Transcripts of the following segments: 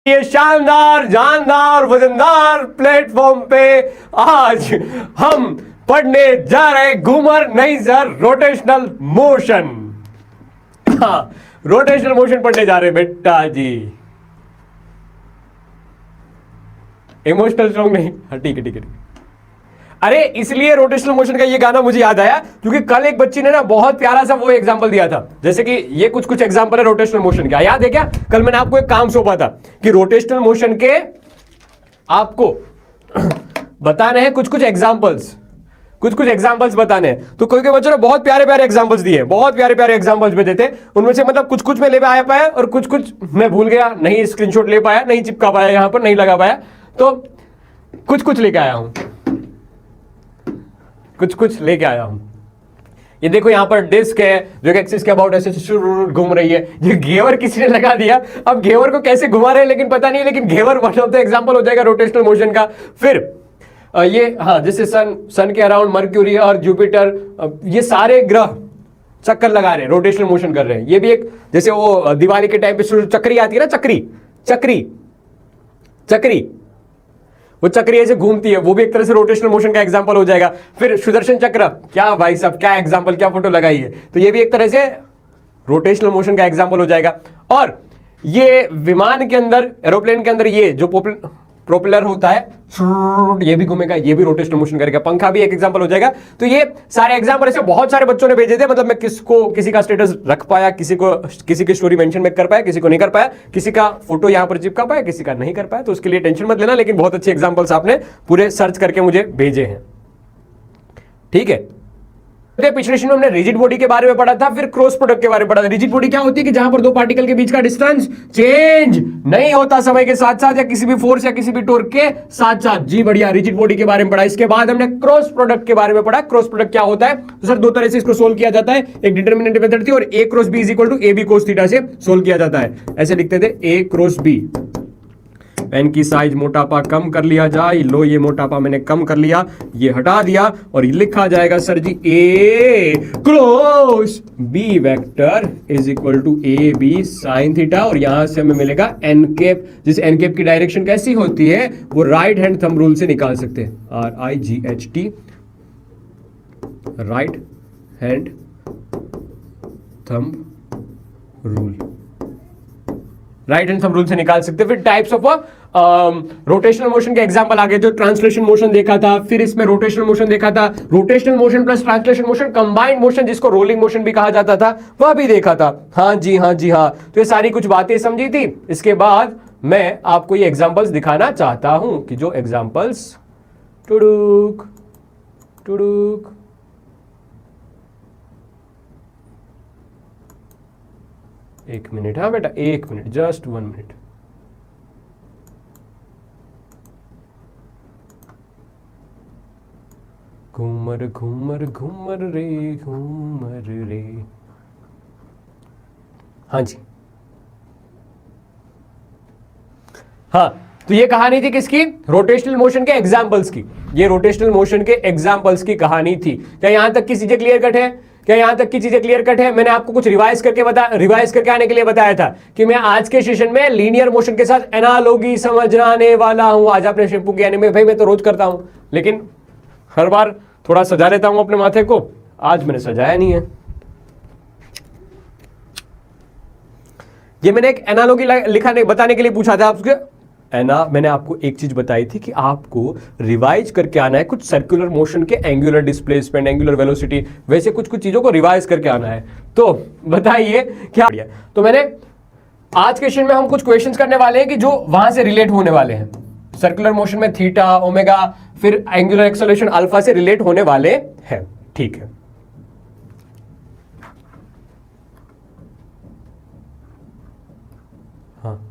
ये शानदार जानदार वजनदार प्लेटफॉर्म पे आज हम पढ़ने जा रहे घूमर नहीं सर रोटेशनल मोशन। हाँ, रोटेशनल मोशन पढ़ने जा रहे बेटा जी। इमोशनल सॉन्ग नहीं, हाँ ठीक है ठीक है। अरे इसलिए रोटेशनल मोशन का ये गाना मुझे याद आया क्योंकि कल एक बच्ची ने ना बहुत प्यारा सा वो एग्जांपल दिया था। जैसे कि ये कुछ एग्जांपल है रोटेशनल मोशन का, याद है क्या? कल मैंने आपको एक काम सौंपा था कि रोटेशनल मोशन के आपको बताने हैं कुछ एग्जांपल्स बताने हैं। तो कोई बच्चों ने बहुत प्यारे प्यारे एग्जांपल्स दिए, बहुत प्यारे प्यारे एग्जांपल्स भी देते। उनमें से मतलब कुछ मैं ले पाया और कुछ मैं भूल गया, नहीं स्क्रीनशॉट ले पाया, नहीं चिपका पाया, यहां पर नहीं लगा पाया। तो कुछ लेके आया हूं, कुछ लेके आया हूं। ये देखो यहां पर डिस्क है जो एक्सिस के अबाउट ऐसे घूम रही है। ये घेवर किसी ने लगा दिया, अब घेवर को कैसे घुमा रहे हैं लेकिन पता नहीं, लेकिन घेवर वन ऑफ द एग्जांपल हो जाएगा रोटेशनल मोशन का। फिर ये हाँ, जैसे सन के अराउंड मर्क्यूरी और जुपिटर, ये सारे ग्रह चक्कर लगा रहे हैं, रोटेशनल मोशन कर रहे हैं। ये भी एक, जैसे वो दिवाली के टाइम पे चक्री आती है ना, चक्री वो चक्री ऐसे घूमती है, वो भी एक तरह से रोटेशनल मोशन का एग्जांपल हो जाएगा। फिर सुदर्शन चक्र, क्या भाई साहब, क्या एग्जांपल, क्या फोटो लगाई है, तो ये भी एक तरह से रोटेशनल मोशन का एग्जांपल हो जाएगा। और ये विमान के अंदर, एरोप्लेन के अंदर ये जो प्रोपेलर होता है, ये भी घूमेगा, ये भी रोटेशनल मोशन करेगा। पंखा भी एक एग्जांपल हो जाएगा। तो ये सारे एग्जांपल ऐसे बहुत सारे बच्चों ने भेजे थे। मतलब मैं किसी का स्टेटस रख पाया, किसी की स्टोरी मेंशन में कर पाया, किसी को नहीं कर पाया, किसी का फोटो यहां पर चिपका पाया, किसी का नहीं कर पाया। तो उसके लिए टेंशन मत लेना, लेकिन बहुत अच्छे एग्जांपल्स आपने पूरे सर्च करके मुझे भेजे हैं, ठीक है। पिछले सेशन में हमने रिजिड बॉडी के बारे में पढ़ा था, फिर क्रॉस प्रोडक्ट के बारे में पढ़ा था। रिजिड बॉडी क्या होती है कि जहां पर दो पार्टिकल के बीच का डिस्टेंस चेंज नहीं होता समय के साथ साथ, या किसी भी फोर्स या किसी भी टॉर्क के साथ साथ। जी बढ़िया, रिजिड बॉडी के बारे में पढ़ा। इसके बाद हमने क्रॉस प्रोडक्ट के बारे में पढ़ा। क्रॉस प्रोडक्ट क्या होता है? तो सर दो तरह से इसको सोल्व किया जाता है, एक डिटरमिनेंट मेथड थी और A cross B is equal to A B cos theta से सोल्व किया जाता है। ऐसे लिखते थे, ए क्रॉस बी। पेन की साइज मोटापा कम कर लिया जाए, लो ये मोटापा मैंने कम कर लिया, ये हटा दिया और ये लिखा जाएगा sir ji A cross B vector is equal to A B sine theta. और यहां से हमें मिलेगा एन कैप। जिस एन कैप की डायरेक्शन कैसी होती है वो राइट हैंड थंब रूल से निकाल सकते हैं, RIGHT, right hand thumb rule, right hand thumb rule से निकाल सकते हैं। फिर टाइप्स ऑफ रोटेशनल मोशन के एग्जांपल आगे, जो ट्रांसलेशन मोशन देखा था, फिर इसमें रोटेशनल मोशन देखा था, rotational motion plus translation motion, combined motion जिसको रोलिंग मोशन भी कहा जाता था, वह भी देखा था। हाँ जी हाँ जी हाँ, तो ये सारी कुछ बातें समझी थी। इसके बाद मैं आपको ये एग्जांपल्स दिखाना चाहता हूं कि जो एग्जांपल्स टुडुक टुडुक, एक मिनट, हाँ बेटा एक minute, just 1 minute. Ghoomar Ghoomar Ghoomar रे घूमर रे, हाँ जी हाँ। तो ये कहानी थी किसकी? रोटेशनल मोशन के एग्जाम्पल्स की। ये रोटेशनल मोशन के एग्जाम्पल्स की कहानी थी। क्या यहां तक की चीजें क्लियर कट है? क्या यहां तक की चीजें क्लियर कट है? मैंने आपको कुछ रिवाइज करके आने के लिए बताया था कि मैं आज के सेशन में लीनियर मोशन के साथ एनालॉजी समझाने वाला हूं। आज आपने शैम्पू किया नहीं? भाई मैं तो रोज करता हूं, लेकिन हर बार थोड़ा सजा लेता हूं अपने माथे को। आज मैंने सजाया नहीं है। ये मैंने एक एनालॉजी बताने के लिए पूछा था आपसे। मैंने आपको एक चीज बताई थी कि आपको रिवाइज करके आना है कुछ सर्कुलर मोशन के एंगुलर डिस्प्लेसमेंट, एंगुलर वेलोसिटी, वैसे कुछ चीजों को रिवाइज करके आना है। तो बताइए क्या? तो मैंने आज के सेशन में हम कुछ क्वेश्चंस करने वाले हैं कि जो वहां से रिलेट होने वाले हैं। सर्कुलर मोशन में थीटा, ओमेगा, फिर एंगुलर एक्सेलरेशन अल्फा से रिलेट होने वाले हैं, ठीक है। हाँ,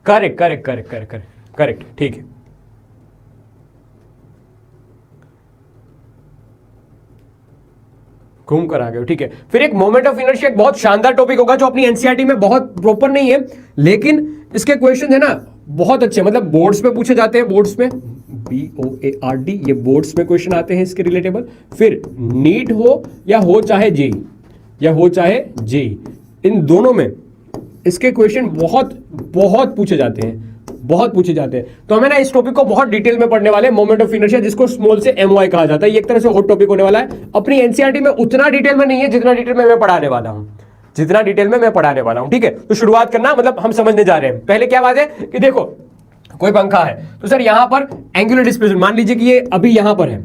करेक्ट, ठीक है। घूम कर आ गए, ठीक है। फिर एक मोमेंट ऑफ इनर्शिया, एक बहुत शानदार टॉपिक होगा जो अपनी एनसीईआरटी में बहुत प्रॉपर नहीं है, लेकिन इसके क्वेश्चन है ना बहुत अच्छे, मतलब बोर्ड्स में पूछे जाते हैं, बोर्ड्स में BOARD, ये बोर्ड्स में क्वेश्चन आते हैं इसके रिलेटेबल। फिर नीट हो या हो चाहे जेई, इन दोनों में इसके क्वेश्चन बहुत बहुत पूछे जाते हैं, बहुत पूछे जाते हैं। तो हमें ना इस टॉपिक को बहुत डिटेल में पढ़ने वाले, मोमेंट ऑफ इनर्शिया, जिसको स्मॉल से MOI कहा जाता है। ये एक तरह से हॉट टॉपिक होने वाला है। अपनी एनसीईआरटी में उतना डिटेल में नहीं है जितना डिटेल में मैं पढ़ाने वाला हूं, जितना डिटेल में मैं पढ़ाने वाला हूं। ठीक है, तो शुरुआत करना, मतलब हम समझने जा रहे हैं। पहले क्या बात है कि देखो कोई पंखा है तो सर यहां पर एंगुलर डिस्प्लेसमेंट, मान लीजिए कि ये अभी यहां पर है,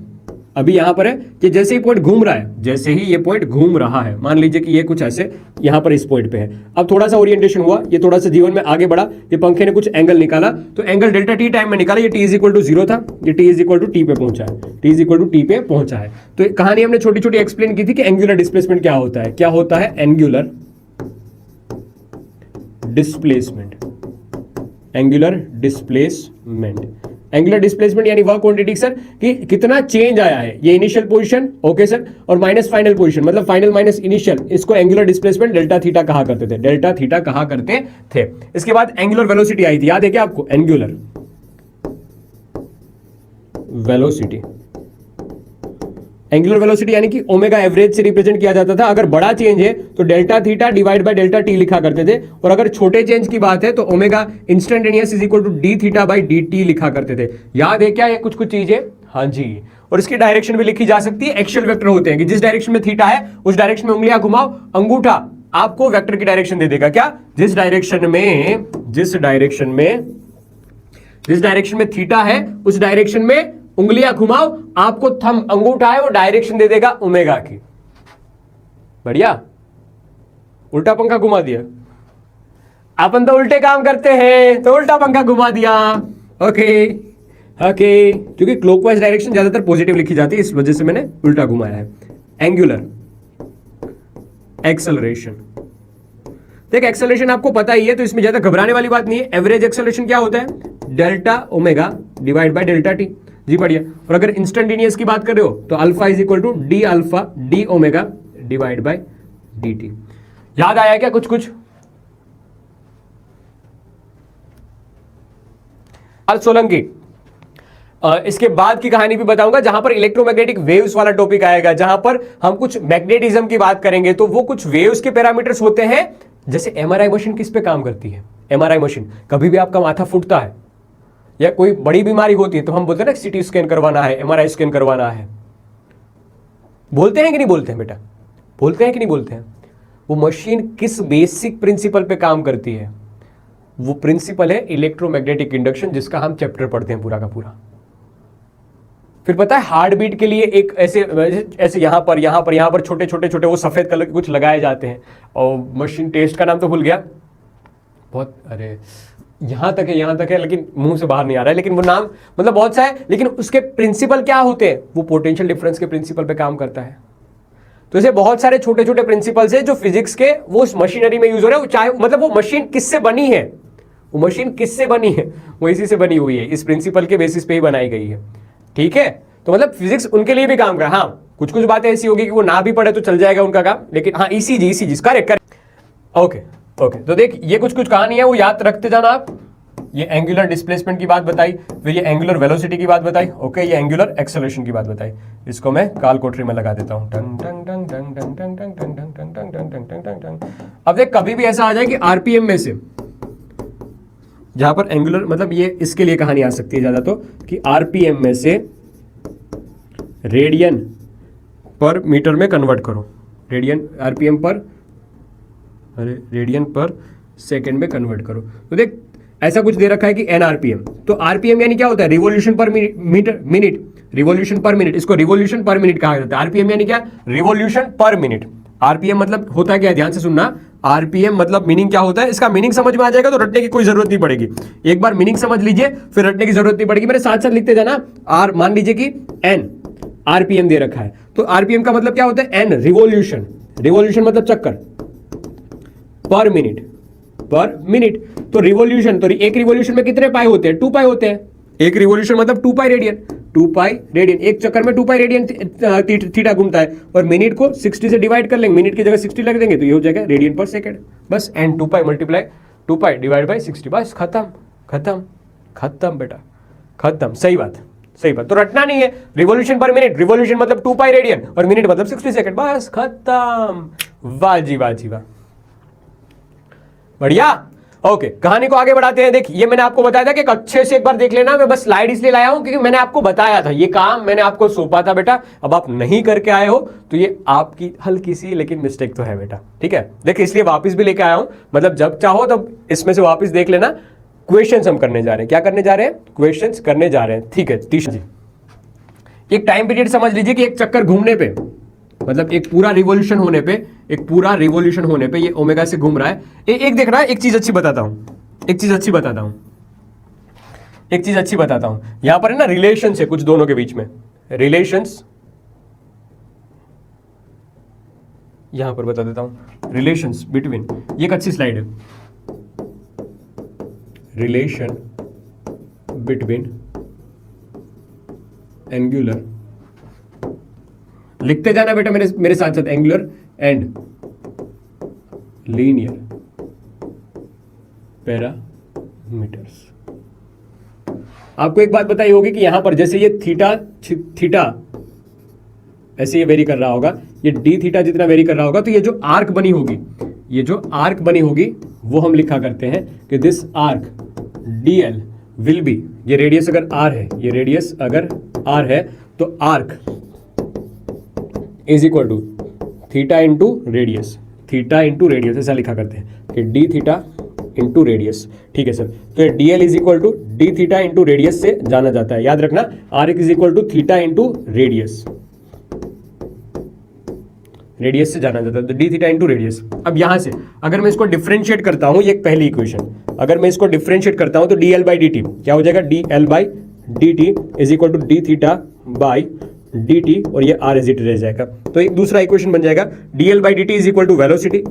अभी यहां पर है कि जैसे ही पॉइंट घूम रहा है, जैसे ही ये पॉइंट घूम रहा है, मान लीजिए कि ये कुछ ऐसे यहां पर इस पॉइंट पे है। अब थोड़ा सा ओरिएंटेशन हुआ, ये थोड़ा सा जीवन में आगे बढ़ा, ये पंखे ने कुछ एंगल निकाला, तो एंगल डेल्टा टी टाइम में निकाला, ये टी इज इक्वल टू 0 था, ये T is equal to T पे पहुंचा है, T is equal to T पे पहुंचा है। तो कहानी हमने छोटी छोटी एक्सप्लेन की थी कि एंगुलर डिस्प्लेसमेंट क्या होता है, क्या होता है angular displacement. Angular displacement, angular displacement यानी वह क्वांटिटी सर कि कितना चेंज आया है, ये इनिशियल पोजीशन, ओके सर, और माइनस फाइनल पोजीशन, मतलब फाइनल माइनस इनिशियल, इसको एंगुलर डिस्प्लेसमेंट डेल्टा थीटा कहा करते थे, डेल्टा थीटा कहा करते थे। इसके बाद एंगुलर वेलोसिटी आई थी, याद है क्या आपको, एंगुलर वेलोसिटी। एंगुलर वेलोसिटी यानी कि ओमेगा एवरेज से रिप्रेजेंट किया जाता था। अगर बड़ा चेंज है तो delta theta divide by delta T लिखा करते थे, और अगर छोटे चेंज की बात है तो omega instantaneous is equal to D theta by D T लिखा करते थे। याद है क्या ये कुछ कुछ चीजें? हाँ जी। और इसकी डायरेक्शन भी लिखी जा सकती है, एक्सियल वेक्टर होते हैं कि जिस डायरेक्शन में थीटा है उस डायरेक्शन में उंगलियां घुमाओ, अंगूठा आपको वेक्टर की डायरेक्शन दे देगा। क्या? जिस डायरेक्शन में थीटा है उस डायरेक्शन में उंगलियां घुमाओ, आपको थंब अंगूठा है वो डायरेक्शन दे देगा ओमेगा की। बढ़िया, उल्टा पंखा घुमा दिया, अपन तो उल्टे काम करते हैं, तो उल्टा पंखा घुमा दिया। ओके ओके, क्योंकि क्लॉकवाइज डायरेक्शन ज्यादातर पॉजिटिव लिखी जाती है, इस वजह से मैंने उल्टा घुमाया है। एंगुलर एक्सेलरेशन, देख एक्सेलरेशन आपको पता ही है, तो इसमें ज्यादा घबराने वाली बात नहीं है। एवरेज एक्सेलरेशन क्या होता है? Delta omega divide by delta T. जी बढ़िया। और अगर इंस्टेंटेनियस की बात कर रहे हो तो alpha is equal to D alpha D omega divide by D T. याद आया क्या कुछ कुछ? सोलंकी, इसके बाद की कहानी भी बताऊंगा जहां पर इलेक्ट्रोमैग्नेटिक वेव्स वाला टॉपिक आएगा, जहां पर हम कुछ मैग्नेटिज्म की बात करेंगे। तो वो कुछ वेव्स के पैरामीटर्स होते हैं। जैसे एमआरआई मशीन किस पे काम करती है? एमआरआई मशीन, कभी भी आपका माथा फूटता है या कोई बड़ी बीमारी होती है तो हम बोलते हैं ना सीटी स्कैन करवाना है, एमआरआई स्कैन करवाना है। बोलते हैं कि नहीं बोलते हैं बेटा? बोलते हैं कि नहीं बोलते हैं? वो मशीन किस बेसिक प्रिंसिपल पे काम करती है? वो प्रिंसिपल है इलेक्ट्रोमैग्नेटिक इंडक्शन, जिसका हम चैप्टर पढ़ते हैं पूरा का पूरा। फिर पता है हार्ट बीट के लिए एक ऐसे ऐसे यहां पर छोटे छोटे वो सफेद कलर के कुछ लगाए जाते हैं, और मशीन टेस्ट का नाम तो भूल गया बहुत, अरे यहां तक है लेकिन मुंह से बाहर नहीं आ रहा है, लेकिन वो नाम मतलब बहुत सा है, लेकिन उसके प्रिंसिपल क्या होते हैं? वो पोटेंशियल डिफरेंस के प्रिंसिपल पे काम करता है। तो ऐसे बहुत सारे छोटे छोटे प्रिंसिपल्स है जो फिजिक्स के वो उस मशीनरी में यूज हो रहे हैं। चाहे मतलब वो मशीन किससे बनी है, वो मशीन किससे बनी है, वो इसी से बनी हुई है, इस प्रिंसिपल के बेसिस पे ही बनाई गई है। ठीक है, तो मतलब फिजिक्स उनके लिए भी काम कर। हाँ, कुछ कुछ बातें ऐसी होगी कि वो ना भी पढ़े तो चल जाएगा उनका काम, लेकिन हाँ ईसीजी करेक्ट। ओके, तो देख ये कुछ कुछ कहानी है, वो याद रखते जाना आप। ये एंगुलर डिस्प्लेसमेंट की बात बताई, फिर ये एंगुलर वेलोसिटी की बात बताई, ओके, ये एंगुलर एक्सेलरेशन की बात बताई। इसको मैं काल कोठरी में लगा देता हूं। अब देख कभी भी ऐसा आ जाए कि आरपीएम में से, जहां पर एंगुलर मतलब ये इसके लिए कहानी आ सकती है ज्यादा, तो कि आरपीएम में से रेडियन पर मीटर में कन्वर्ट करो, रेडियन आरपीएम पर, अरे रेडियन पर सेकेंड में कन्वर्ट करो। तो देख ऐसा कुछ दे रखा है कि एन आरपीएम, तो आरपीएम यानी क्या होता है? रिवॉल्यूशन पर मिनट, रिवॉल्यूशन पर मिनट, इसको रिवॉल्यूशन पर मिनट कहा जाता है। आरपीएम यानी क्या? रिवॉल्यूशन पर मिनट। आरपीएम मतलब होता है क्या? ध्यान से सुनना, आरपीएम मतलब मीनिंग क्या होता है, इसका मीनिंग समझ में आ जाएगा तो रटने की कोई जरूरत नहीं पड़ेगी। एक बार मीनिंग समझ लीजिए फिर रटने की जरूरत नहीं पड़ेगी। मेरे साथ साथ लिखते जाना। आर मान लीजिए कि एन आरपीएम दे रखा है, तो आरपीएम का मतलब क्या होता है? एन रिवॉल्यूशन, रिवॉल्यूशन मतलब चक्कर, पर मिनट। तो रिवॉल्यूशन, तो एक रिवॉल्यूशन में कितने पाई होते हैं? 2 पाई होते हैं। एक रिवॉल्यूशन मतलब 2 पाई रेडियन, 2 पाई रेडियन, एक चक्कर में 2 पाई रेडियन थीटा घूमता है। और मिनट को 60 से डिवाइड कर लेंगे, मिनट की जगह 60 लग देंगे तो ये हो जाएगा रेडियन पर सेकंड। बस and 2 pi multiply 2 pi divide by 60, बस खत्म बेटा, खत्म। सही बात। तो रटना नहीं है। रिवॉल्यूशन पर मिनट, रिवॉल्यूशन मतलब 2 पाई रेडियन और मिनट मतलब 60 सेकंड, बस खत्म। वाह जी वाह। बढ़िया। ओके, कहानी को आगे बढ़ाते हैं। देख, ये मैंने आपको बताया था कि अच्छे से एक बार देख लेना। मैं बस स्लाइड इसलिए लाया हूं क्योंकि मैंने आपको बताया था, ये काम मैंने आपको सौंपा था बेटा। अब आप नहीं करके आए हो तो ये आपकी हल्की सी लेकिन मिस्टेक तो है बेटा, ठीक है। देख, इसलिए वापस भी लेके आया हूं, मतलब जब चाहो तब इसमें से वापस देख लेना। क्वेश्चंस हम करने जा रहे हैं। क्या करने जा रहे हैं? क्वेश्चंस करने जा रहे हैं, ठीक है। तीसरा जी, एक टाइम पीरियड समझ लीजिए कि एक चक्कर घूमने पे, मतलब एक पूरा रिवॉल्यूशन होने पे, एक पूरा रिवॉल्यूशन होने पे ये ओमेगा से घूम रहा है। एक देख रहा है, एक चीज अच्छी बताता हूं, एक चीज अच्छी बताता हूं, एक चीज अच्छी बताता हूं। यहां पर है ना रिलेशंस है कुछ दोनों के बीच में, रिलेशंस यहां पर बता देता हूं, रिलेशंस बिटवीन, ये एक अच्छी स्लाइड है, रिलेशन बिटवीन एंगुलर, लिखते जाना बेटा मेरे साथ साथ, एंगुलर एंड लीनियर पैरामीटर्स। आपको एक बात बताई होगी कि यहां पर जैसे ये थीटा ऐसे ये वेरी कर रहा होगा, ये डी थीटा जितना वेरी कर रहा होगा, तो ये जो आर्क बनी होगी, ये जो आर्क बनी होगी वो हम लिखा करते हैं कि this arc dl will be, ये रेडियस अगर r है, ये रेडियस अगर r है तो arc is equal to theta into radius, theta into radius ऐसा लिखा करते हैं कि डी थीटा इंटू रेडियस, ठीक है सर। तो ये dl is equal to D theta into radius से जाना जाता है, याद रखना, R is equal to theta into radius, radius से जाना जाता है, तो डी थीटा इंटू रेडियस। अब यहां से अगर मैं इसको डिफरेंशिएट करता हूं, ये एक पहली इक्वेशन, अगर मैं इसको डिफरेंशिएट करता हूं तो D L by D T क्या हो जाएगा? D L by D T is equal to D theta by D T, और ये आर एज इट रह जाएगा। तो एक दूसरा इक्वेशन बन जाएगा D L by D T is equal to velocity,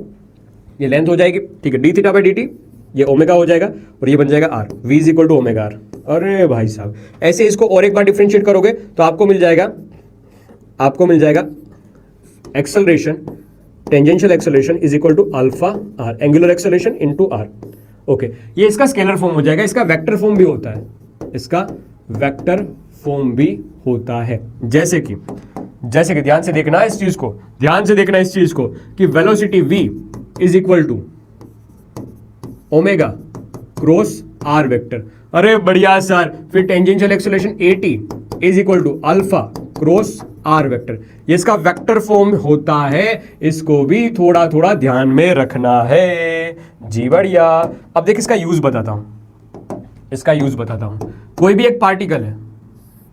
ये लेंथ हो जाएगी, ठीक है, D theta by D T ये ओमेगा हो जाएगा, और ये बन जाएगा R, V is equal to omega R. अरे भाई साहब, ऐसे इसको और एक बार डिफरेंशिएट करोगे तो आपको मिल जाएगा acceleration, tangential acceleration is equal to alpha R, angular acceleration into R. Okay, ये इसका स्केलर फॉर्म हो जाएगा, इसका वेक्टर फॉर्म भी होता है, इसका वेक्टर फॉर्म भी होता है। जैसे कि ध्यान से देखना इस चीज को, ध्यान से देखना इस चीज को कि velocity v is equal to omega cross R vector. अरे बढ़िया सर, फिर tangential acceleration at is equal to alpha cross R vector, ये इसका वेक्टर फॉर्म होता है, इसको भी थोड़ा थोड़ा ध्यान में रखना है जी। बढ़िया। अब देख इसका यूज बताता हूं, इसका यूज बताता हूं। कोई भी एक पार्टिकल है,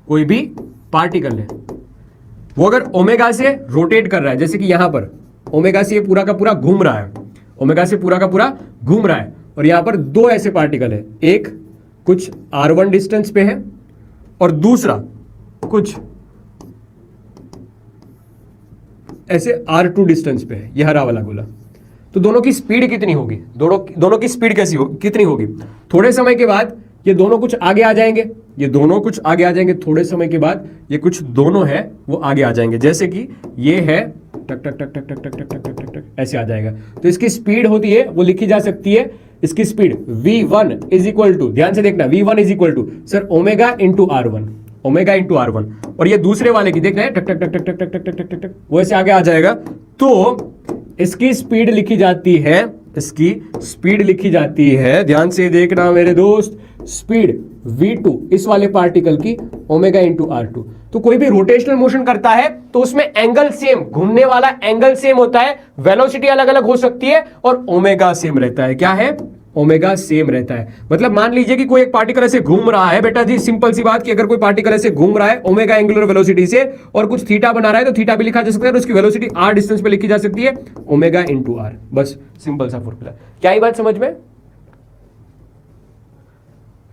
कोई भी पार्टिकल है, वो अगर ओमेगा से रोटेट कर रहा है, जैसे कि यहां पर ओमेगा से ये पूरा का पूरा घूम रहा है, ओमेगा से पूरा का पूरा घूम रहा है, और यहां पर दो ऐसे पार्टिकल है, एक कुछ r1 डिस्टेंस पे है और दूसरा कुछ ऐसे r2 डिस्टेंस पे है, ये हरा वाला गोला। तो दोनों की स्पीड कितनी होगी? दोनों की स्पीड कैसी होगी, कितनी होगी? थोड़े समय के बाद ये दोनों कुछ आगे आ जाएंगे, ये दोनों कुछ आगे आ जाएंगे, थोड़े समय के बाद ये कुछ दोनों है वो आगे आ जाएंगे, जैसे कि ये है टक टक टक टक टक टक टक टक टक टक ऐसे आ जाएगा। तो इसकी स्पीड होती है, वो लिखी जा सकती है, इसकी speed v1 is equal to, ध्यान से देखना, v1 is equal to sir omega into r1, omega into r1, और ये दूसरे वाले की देखना है टक टक टक टक टक टक टक टक टक टक वो ऐसे आगे आ जाएगा। तो इसकी स्पीड लिखी जाती है, इसकी स्पीड लिखी जाती है, ध्यान से देखना मेरे दोस्त, स्पीड v2 इस वाले पार्टिकल की ओमेगा इंटू r2। तो कोई भी रोटेशनल मोशन करता है तो उसमें एंगल सेम, घूमने वाला एंगल सेम होता है, वेलोसिटी अलग अलग हो सकती है और ओमेगा सेम रहता है। क्या है? ओमेगा सेम रहता है। मतलब मान लीजिए कि कोई एक पार्टिकल ऐसे घूम रहा है बेटा जी, सिंपल सी बात कि अगर कोई पार्टिकल ऐसे घूम रहा है ओमेगा एंगुलर वेलोसिटी से और कुछ थीटा बना रहा है तो थीटा भी लिखा जा सकता है और उसकी वेलोसिटी r डिस्टेंस पे लिखी जा सकती है, ओमेगा इंटू r। बस सिंपल सा फॉर्मूला। क्या ये बात समझ में?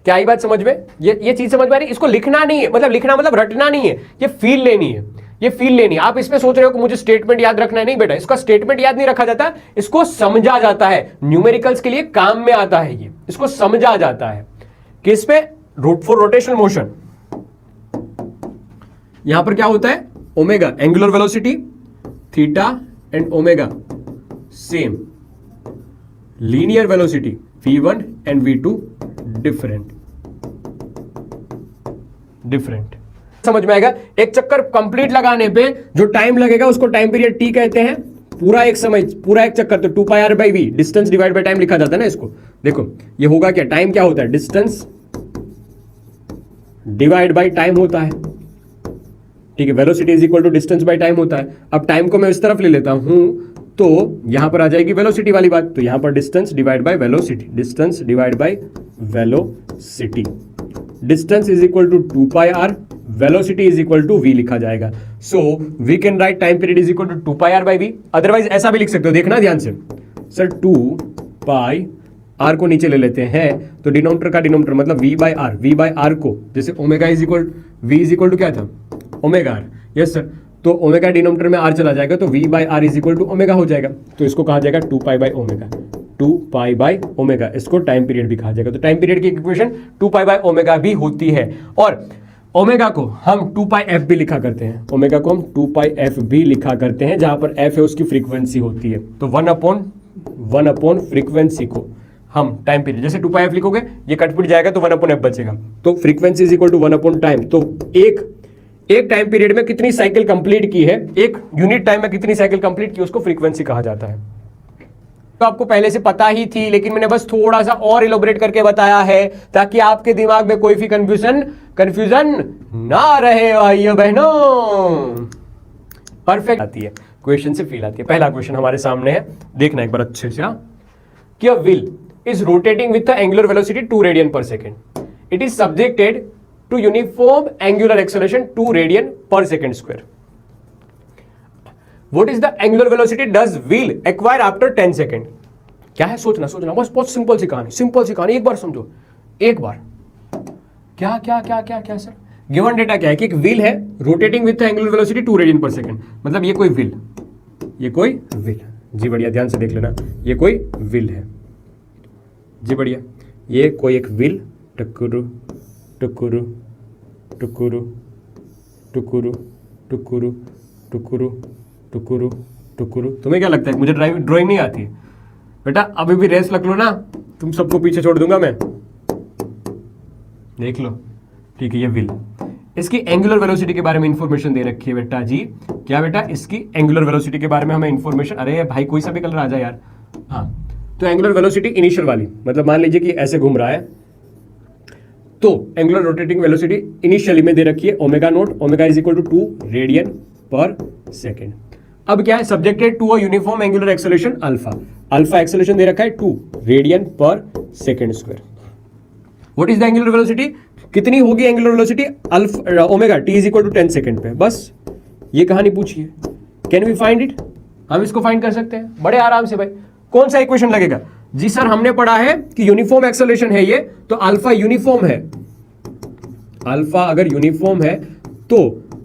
क्या ये बात समझ में? ये चीज समझ में आ रही है? इसको लिखना नहीं है, मतलब लिखना मतलब रटना नहीं है, ये फील लेनी है, ये फील लेनी है। आप इसमें सोच रहे हो कि मुझे स्टेटमेंट याद रखना है, नहीं बेटा, इसका स्टेटमेंट याद नहीं रखा जाता, इसको समझा जाता है, न्यूमेरिकल्स के लिए काम में आता है, ये इसको समझा जाता है। किस पे? For rotational motion. यहां पर क्या होता है? Omega angular velocity, theta and omega same, linear velocity v1 and v2 different. समझ में आएगा? एक चक्कर कंप्लीट लगाने पे जो टाइम लगेगा उसको टाइम पीरियड टी कहते हैं। पूरा एक चक्कर तो 2 pi r by V, distance divide by time लिखा जाता है ना इसको, देखो ये होगा क्या, टाइम क्या होता है, डिस्टेंस डिवाइड बाय टाइम होता है, ठीक है। Velocity is equal to distance by time होता है। अब टाइम को मैं इस तरफ ले लेता हूं तो यहां पर आ जाएगी वेलोसिटी वाली बात, तो यहां पर distance divide by velocity, distance divide by velocity, distance is equal to 2πr, velocity is equal to v लिखा जाएगा। So we can write time period is equal to 2πr by v। Otherwise ऐसा भी लिख सकते हो, देखना ध्यान से सर, 2πr को नीचे ले लेते हैं तो डिनोमिनेटर का डिनोमिनेटर मतलब v बाय आर को, जैसे omega is equal v is equal to क्या था, ओमेगा आर, यस सर। तो ओमेगा डिनोमिनेटर में r चला जाएगा तो v by R is equal to omega हो जाएगा, तो इसको कहा जाएगा 2π बाय ओमेगा, 2π बाय ओमेगा, इसको टाइम पीरियड भी कहा जाएगा। तो टाइम पीरियड की इक्वेशन 2π बाय ओमेगा भी होती है। और ओमेगा को हम 2πf भी लिखा करते हैं, ओमेगा को हम 2πf भी लिखा करते हैं, जहां पर f है उसकी फ्रीक्वेंसी होती है। तो 1 अपॉन फ्रीक्वेंसी को हम टाइम पीरियड, जैसे 2πf लिखोगे ये कट पिट जाएगा तो 1/f बचेगा, तो frequency is equal to 1 upon time. तो एक टाइम पीरियड में कितनी साइकिल कंप्लीट की है, एक यूनिट टाइम में कितनी साइकिल कंप्लीट की, उसको फ्रीक्वेंसी कहा जाता है। तो आपको पहले से पता ही थी, लेकिन मैंने बस थोड़ा सा और इलोबरेट करके बताया है ताकि आपके दिमाग में कोई भी कंफ्यूजन ना रहे भाइयों बहनों। परफेक्ट आती है, क्वेश्चन से फील आती है। पहला क्वेश्चन हमारे सामने है, देखना एक बार अच्छे से, कि a wheel is rotating with the angular velocity 2 radian per second. It is subjected to uniform angular acceleration 2 radian per second square. What is the angular velocity does wheel acquire after 10 second? क्या है, सोचना बस, बहुत simple सी कहानी, एक बार समझो, एक बार। क्या सर, गिवन डेटा क्या है कि एक व्हील है rotating with angular velocity 2 radian per second, मतलब ये कोई व्हील जी बढ़िया, ध्यान से देख लेना, ये कोई व्हील है जी बढ़िया, ये कोई एक व्हील टुकुरु टुकुरु टुकुरु टुकुरु टुकुरु टुकुरु टुकुरु टुकुरु। तुम्हें क्या लगता है मुझे ड्राइंग नहीं आती है? बेटा अभी भी रेस लग लो ना, तुम सबको पीछे छोड़ दूंगा मैं, देख लो, ठीक है। ये व्हील, इसकी एंगुलर वेलोसिटी के बारे में इंफॉर्मेशन दे रखी है बेटा जी। क्या बेटा, इसकी एंगुलर वेलोसिटी के बारे में हमें इंफॉर्मेशन, अरे भाई कोई सा भी कलर आ जाए यार, हाँ। तो एंगुलर वेलोसिटी इनिशियल वाली, मतलब मान लीजिए कि ऐसे घूम रहा है, तो एंगुलर रोटेटिंग वेलोसिटी इनिशियली में दे रखी है omega naught, omega is equal to 2 radian पर सेकेंड। अब क्या है, subjected to a uniform angular acceleration alpha, alpha acceleration दे रखा है 2 रेडियन पर second square. What is the angular velocity, कितनी होगी angular velocity alpha omega T is equal to 10 second पे, बस ये कहानी पूछिए। कैन वी फाइंड इट, हम इसको फाइंड कर सकते हैं बड़े आराम से भाई। कौन सा इक्वेशन लगेगा जी सर, हमने पढ़ा है कि यूनिफॉर्म एक्सेलरेशन है ये, तो अल्फा यूनिफॉर्म है, अल्फा अगर यूनिफॉर्म है तो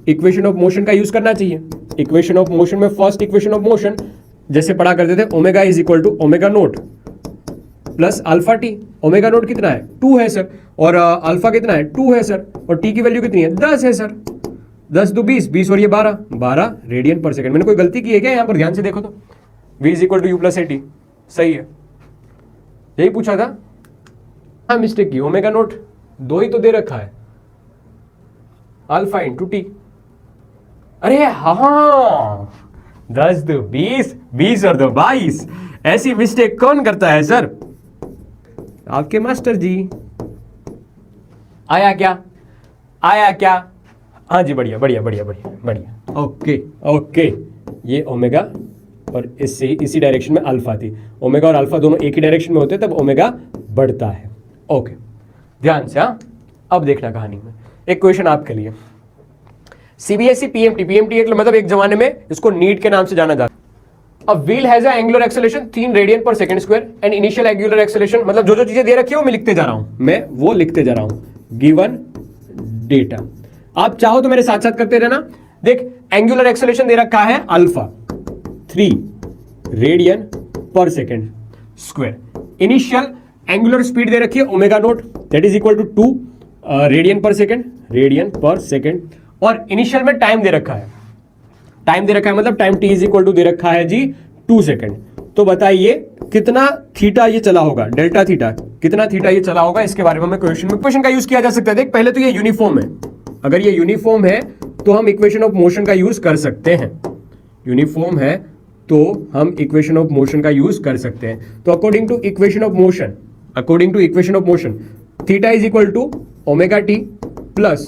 इक्वेशन ऑफ मोशन का यूज करना चाहिए। इक्वेशन ऑफ मोशन में फर्स्ट इक्वेशन ऑफ मोशन जैसे पढ़ा करते थे, omega is equal to omega naught plus alpha T. Omega naught कितना है, 2 है सर, और अल्फा कितना है, 2 है सर, और टी की वैल्यू कितनी है, 10 है सर। 10 2 20, 20 और ये 12 रेडियन पर सेकंड। मैंने कोई गलती की है क्या यहाँ पर, ध्यान से देखो तो, v is equal to U plus A T, सही है, यही पूछा था। हाँ मिस्टेक की, ओमेगा नोट 2 ही तो दे रखा है, अल्फा इंटू टी। अरे हाँ, 10 2 20, 20 और 2 22, ऐसी मिस्टेक कौन करता है सर, आपके मास्टर जी। आया क्या, हाँ जी बढ़िया बढ़िया बढ़िया बढ़िया बढ़िया, ओके। ये ओमेगा और इससे इसी डायरेक्शन में अल्फा थी, ओमेगा और अल्फा दोनों एक ही डायरेक्शन में होते हैं तब ओमेगा बढ़ता है, ओके। ध्यान से, हाँ। अब देखना कहानी में एक क्वेश्चन आपके लिए, सीबीएसई पीएमटी एक मतलब एक जमाने में इसको नीट के नाम से जाना जाता है। अब wheel has a angular acceleration 3 radian per second square and initial angular acceleration, मतलब जो चीजें दे रखी है वो मैं लिखते जा रहा हूं, गिवन डेटा। आप चाहो तो मेरे साथ साथ करते रहना। देख, एंगुलर एक्सेलरेशन दे रखा है अल्फा 3 रेडियन पर second square, initial angular speed दे रखी है omega naught that is equal to 2 radian पर सेकेंड, और इनिशियल में टाइम दे रखा है, मतलब time T is equal to दे रखा है जी 2 सेकेंड। तो बताइए कितना थीटा ये चला होगा, डेल्टा थीटा, कितना थीटा ये चला होगा, इसके बारे में हमें क्वेश्चन का यूज किया जा सकता है। देख, पहले तो ये यूनिफॉर्म है, अगर ये यूनिफॉर्म है तो हम इक्वेशन ऑफ मोशन का यूज कर सकते हैं, यूनिफॉर्म है तो हम इक्वेशन ऑफ मोशन का यूज कर सकते हैं। तो according to equation of motion according to equation of motion theta is equal to omega T plus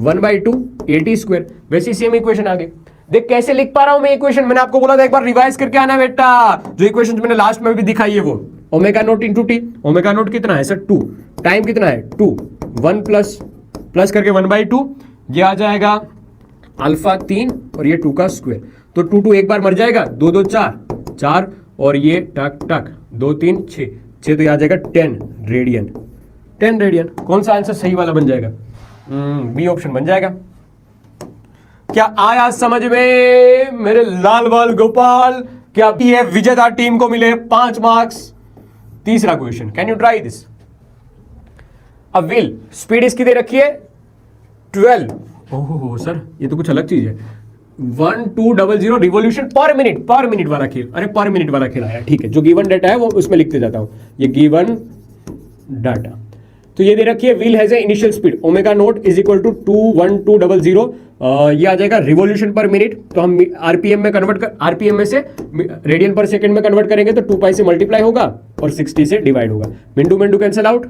1/2 AT square. वैसे सेम इक्वेशन आ गई। देख कैसे लिख पा रहा हूं मैं इक्वेशन, मैंने आपको बोला था एक बार रिवाइज करके आना बेटा, जो इक्वेशन मैंने लास्ट में भी दिखाई है वो omega naught into T. Omega naught कितना है सर 2, टाइम कितना है 2, 1 प्लस करके 1/2, ये आ जाएगा अल्फा 3 और ये 2 का स्क्वायर। तो 2 एक बार मर जाएगा, 2 2 4 और ये टक टक 2 3 6 तो ये आ जाएगा 10 रेडियन। 10 रेडियन कौन सा आंसर सही वाला बन जाएगा? बी ऑप्शन बन जाएगा। क्या आया समझ में मेरे लाल बाल गोपाल? क्या ये विजेता टीम को मिले 5 मार्क्स। तीसरा question, can you try this? अब व्हील स्पीड इसकी दे रखी है 12। ओह सर ये तो कुछ अलग चीज है। 1200 रिवॉल्यूशन पर मिनट वाला खेल। अरे पर मिनट वाला खेल आया, ठीक है। जो गिवन डाटा है वो उसमें लिखते जाता हूं, ये गिवन डाटा। तो ये दे रखी है wheel has a initial speed omega naught is equal to 21200। ये आ जाएगा रिवॉल्यूशन पर मिनट। तो हम आरपीएम में कन्वर्ट कर, आरपीएम में से रेडियन पर सेकंड में कन्वर्ट करेंगे तो 2 पाई से मल्टीप्लाई होगा और 60 से डिवाइड होगा। Mintu cancel out.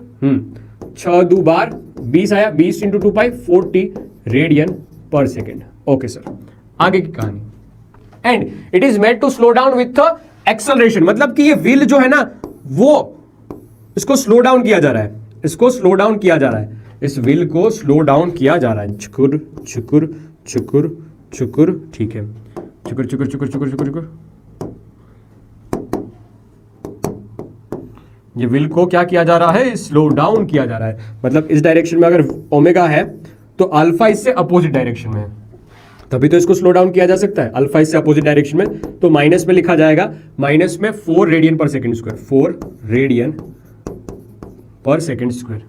6 2 12 20 आया, 20 इंटू 2 पाई 40 रेडियन पर सेकेंड। ओके सर, आगे की कहानी। And it is made to slow down with acceleration, मतलब कि ये व्हील जो है ना वो इसको स्लो डाउन किया जा रहा है, इसको स्लो डाउन किया जा रहा है, इस व्हील को स्लो डाउन किया जा रहा है। चुकुर चुकुर चुकुर चुकुर, ठीक है। चुकुर चुकुर चुकुर चुकुर चुकुर चुकुर। ये व्हील को क्या किया जा रहा है? स्लो डाउन किया जा रहा है। मतलब इस डायरेक्शन में अगर ओमेगा है तो अल्फा इससे अपोजिट डायरेक्शन में है, तभी तो इसको स्लो डाउन किया जा सकता है। अल्फा इससे अपोजिट डायरेक्शन में, तो माइनस में लिखा जाएगा, माइनस में 4 radian per second square, 4 radian per second square.